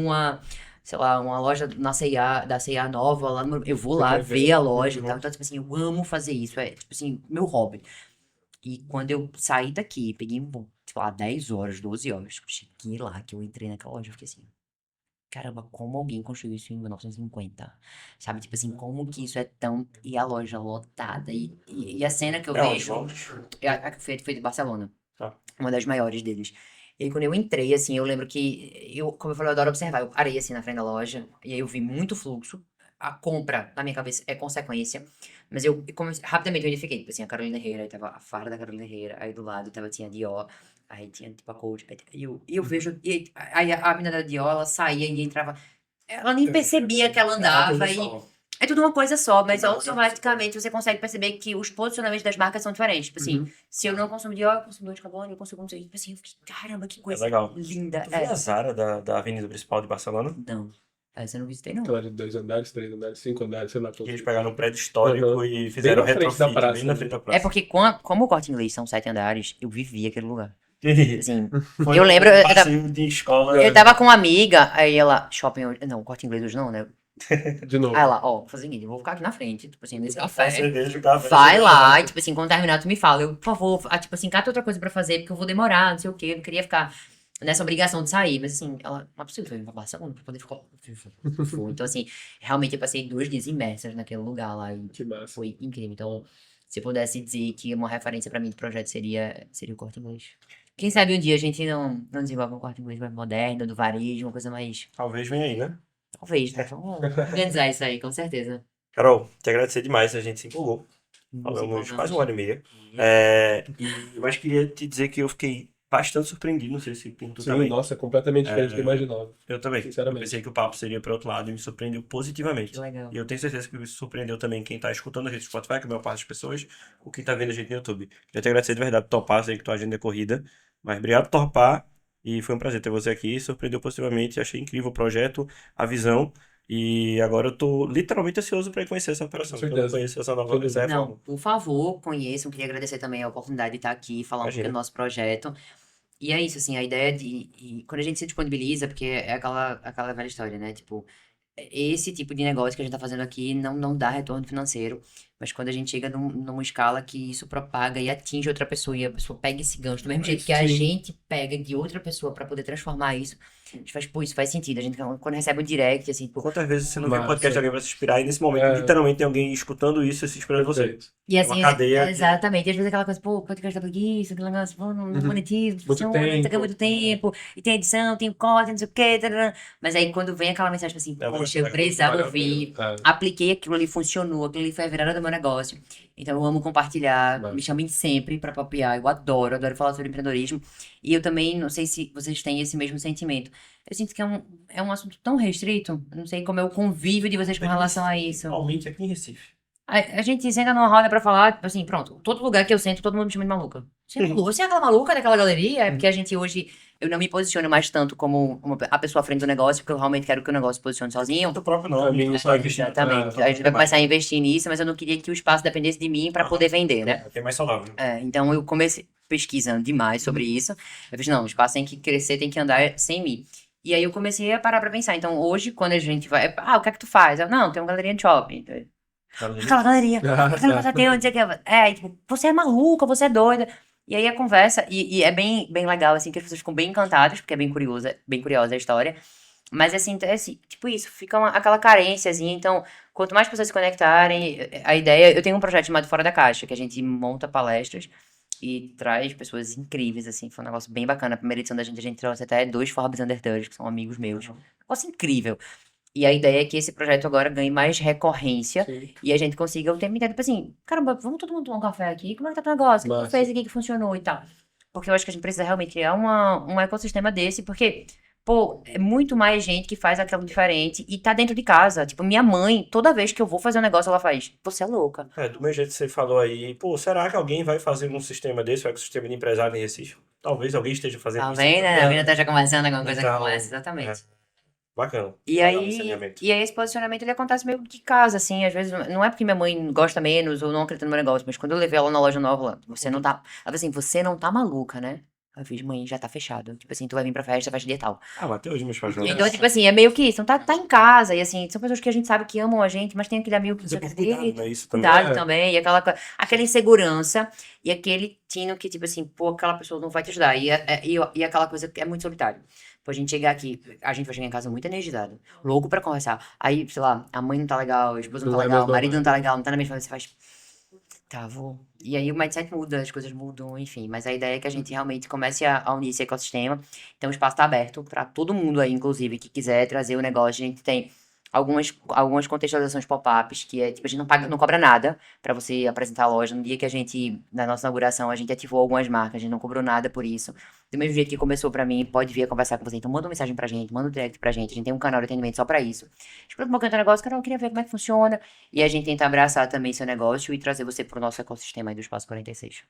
sei lá, uma loja na C&A, da C&A nova, lá eu vou Você lá quer ver ver? a loja e Uhum. tal, então, tipo assim, eu amo fazer isso, é, tipo assim, meu hobby. E quando eu saí daqui, peguei, sei lá, 10 horas, 12 horas, cheguei lá, que eu entrei naquela loja, eu fiquei assim, caramba, como alguém construiu isso em 1950? Sabe, tipo assim, como que isso é tão... E a loja lotada, e a cena que eu É onde, vejo, Londres? a que foi de Barcelona, Tá. uma das maiores deles. E aí, quando eu entrei, assim, eu lembro que, como eu falei, eu adoro observar, eu parei, assim, na frente da loja, e aí eu vi muito fluxo, a compra, na minha cabeça, é consequência, mas rapidamente eu identifiquei, tipo assim, a Carolina Herrera, aí tava a Fara da Carolina Herrera, aí do lado tinha a Dior, aí tinha, tipo, a Coach, e eu vejo, e aí a menina da Dior, ela saía e entrava, ela nem percebia que ela andava, e é tudo uma coisa só, mas automaticamente você consegue perceber que os posicionamentos das marcas são diferentes, tipo assim, Uhum. se eu não consumo Dior, eu consumo de Carbone, eu consumo, não sei, tipo assim, eu fiquei, caramba, que É coisa legal. linda, Tu viu a Zara da avenida principal de Barcelona? Não, essa eu não visitei, não. Aquela de 2 andares, 3 andares, 5 andares, sei lá. Que eles pegaram um prédio histórico Uhum. e fizeram Bem na frente da retrofit praça, bem na né? frente da praça. É porque como o Corte Inglês são 7 andares, eu vivi aquele lugar. Entendi. Assim, Foi eu um lembro, passeio de escola. eu tava com uma amiga, aí ela, shopping hoje, não, Corte Inglês hoje não, né? De novo. Aí ela, ó, vou fazer o seguinte, eu vou ficar aqui na frente, tipo assim, nesse Café, café. cerveja, café. Vai lá, e tipo assim, quando terminar, tu me fala. Eu, por favor, tipo assim, cata outra coisa pra fazer, porque eu vou demorar, não sei o quê. Eu não queria ficar nessa obrigação de sair. Mas assim, ela, não é possível, foi pra Barcelona pra poder ficar. Foi. Então, assim, realmente eu passei 2 dias imersas naquele lugar lá e Que massa. foi incrível. Então, se eu pudesse dizer que uma referência pra mim do projeto seria o Corte Inglês. Quem sabe um dia a gente não desenvolve um Corte Inglês mais moderno, do varejo, uma coisa mais. Talvez venha aí, né? Talvez, né? Vamos organizar isso aí, com certeza. Carol, te agradecer demais, a gente se empolgou. Falamos quase 1 hora e meia. Mas queria te dizer que eu fiquei bastante surpreendido, não sei se tu Sim, também. nossa, é completamente diferente do que eu imaginava. Eu também. Eu Sinceramente. pensei que o papo seria para outro lado e me surpreendeu positivamente. Que legal. E eu tenho certeza que isso surpreendeu também quem tá escutando a gente no Spotify, que é a maior parte das pessoas, ou quem tá vendo a gente no YouTube. Queria te agradecer de verdade por topar, sei que tua agenda é corrida, mas obrigado por topar e foi um prazer ter você aqui, surpreendeu positivamente, achei incrível o projeto, a visão e agora eu tô literalmente ansioso para conhecer essa operação, Com que eu não certeza. conheço essa nova Sem dúvida. reforma. Não, por favor, conheçam. Queria agradecer também a oportunidade de estar aqui, falar um pouquinho Imagina. do nosso projeto. E é isso, assim, a ideia quando a gente se disponibiliza, porque é aquela velha história, né? Tipo, esse tipo de negócio que a gente tá fazendo aqui não dá retorno financeiro, mas quando a gente chega numa escala que isso propaga e atinge outra pessoa, e a pessoa pega esse gancho, do mesmo jeito que a Sim. gente pega de outra pessoa pra poder transformar isso, a gente faz, pô, isso faz sentido. A gente, quando recebe um direct, assim, pô, Quantas vezes você não vê um Massa. podcast de alguém pra se inspirar e nesse momento É. literalmente tem alguém escutando isso e se inspirando em você. Perfeito. e assim, uma cadeia que- exatamente, e às vezes aquela coisa, pô, podcast da preguiça, aquele negócio, pô, não monetiza, Muito funciona, isso aqui é tempo. muito tempo, e tem edição, tem corte, não sei o quê, tarará. Mas aí quando vem aquela mensagem, tipo assim, É, poxa, eu vai- precisava Valeu a ouvir, pena. É. apliquei aquilo ali, funcionou, aquilo ali foi a virada do meu negócio. Então eu amo compartilhar, Massa. me chamem sempre pra papear, eu adoro falar sobre empreendedorismo. E eu também, não sei se vocês têm esse mesmo sentimento. Eu sinto que é um assunto tão restrito, eu não sei como é o convívio de vocês com relação a isso. Principalmente aqui em Recife. A gente senta numa roda pra falar, tipo assim, pronto, todo lugar que eu sento, todo mundo me chama de maluca. Você é maluca? Você é aquela maluca daquela galeria? É porque a gente hoje, eu não me posiciono mais tanto como a pessoa à frente do negócio, porque eu realmente quero que o negócio se posicione sozinho. O próprio nome, Caminho, não só investir. Exatamente. A gente vai começar a investir nisso, mas eu não queria que o espaço dependesse de mim pra poder vender, né? Que é mais saudável. Então eu comecei pesquisando demais sobre isso. Eu falei, não, o espaço tem que crescer, tem que andar sem mim. E aí eu comecei a parar pra pensar. Então hoje, quando a gente vai, o que é que tu faz? Eu, não, tem uma galeria de shopping. Aquela galeria, aquele passatempo, não sei o que. Tipo, você é maluca, você é doida. E aí a conversa, e é bem legal, assim, que as pessoas ficam bem encantadas, porque é bem curiosa a história. Mas assim, tipo isso, fica aquela carênciazinha. Então, quanto mais pessoas se conectarem, a ideia. Eu tenho um projeto chamado Fora da Caixa, que a gente monta palestras e traz pessoas incríveis, assim. Foi um negócio bem bacana. A primeira edição da gente, a gente trouxe até 2 Forbes Under 30, que são amigos meus. Um negócio incrível. E a ideia é que esse projeto agora ganhe mais recorrência Sim. e a gente consiga o tempo inteiro, tipo assim, caramba, vamos todo mundo tomar um café aqui? Como é que tá o negócio? O que tu Massa. fez aqui que funcionou e tal? Porque eu acho que a gente precisa realmente criar um ecossistema desse, porque, pô, é muito mais gente que faz aquilo diferente e tá dentro de casa. Tipo, minha mãe, toda vez que eu vou fazer um negócio, ela faz, você é louca. Do mesmo jeito que você falou aí, pô, será que alguém vai fazer um sistema desse, um ecossistema de empresário em Recife? Talvez alguém esteja fazendo Tá isso. vendo, né? A vida tá já começando alguma coisa Então, que começa, exatamente. Bacana. E Legal aí, esse alinhamento. e aí esse posicionamento ele acontece meio de casa, assim, às vezes não é porque minha mãe gosta menos ou não acredita no meu negócio, mas quando eu levei ela na loja nova, você não tá, ela falou assim, você não tá maluca, né? Eu fiz, mãe, já tá fechado, tipo assim, tu vai vir pra festa dia tal. Mas até hoje meus pais falam. Então, tipo assim, é meio que isso, então tá em casa, e assim, são pessoas que a gente sabe que amam a gente, mas tem aquele amigo que não Você sei o por que cuidado, né? Isso também. cuidado É. também, e aquela insegurança, e aquele tino que, tipo assim, pô, aquela pessoa não vai te ajudar, e aquela coisa que é muito solitário. Pô, a gente chegar aqui, a gente vai chegar em casa muito energizado, louco pra conversar. Aí, sei lá, a mãe não tá legal, a esposa não Não tá é legal, o mesmo, marido não. não tá legal, não tá na mesma, você faz. Tá, vou. E aí o mindset muda, as coisas mudam, enfim. Mas a ideia é que a gente realmente comece a unir esse ecossistema. Então o espaço tá aberto para todo mundo aí, inclusive, que quiser trazer o negócio. A gente tem algumas contextualizações pop-ups, que é, tipo, a gente não cobra nada para você apresentar a loja. No dia que a gente, na nossa inauguração, a gente ativou algumas marcas, a gente não cobrou nada por isso. Do mesmo jeito que começou pra mim, pode vir a conversar com você. Então manda uma mensagem pra gente, manda um direct pra gente. A gente tem um canal de atendimento só pra isso. Explica um pouquinho o teu negócio, cara, eu queria ver como é que funciona. E a gente tenta abraçar também seu negócio e trazer você pro nosso ecossistema aí do Espaço 46.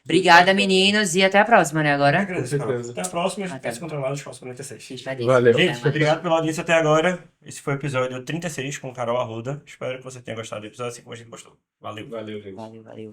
Obrigada, meninos, e até a próxima, né, agora? Agradeço, cara. certeza. Até a próxima, Até. espécie controlada, Espaço 46. Valeu. Gente, Até mais. obrigado pela audiência até agora. Esse foi o episódio 36 com Carol Arruda. Espero que você tenha gostado do episódio, assim como a gente gostou. Valeu. Valeu, gente. Valeu.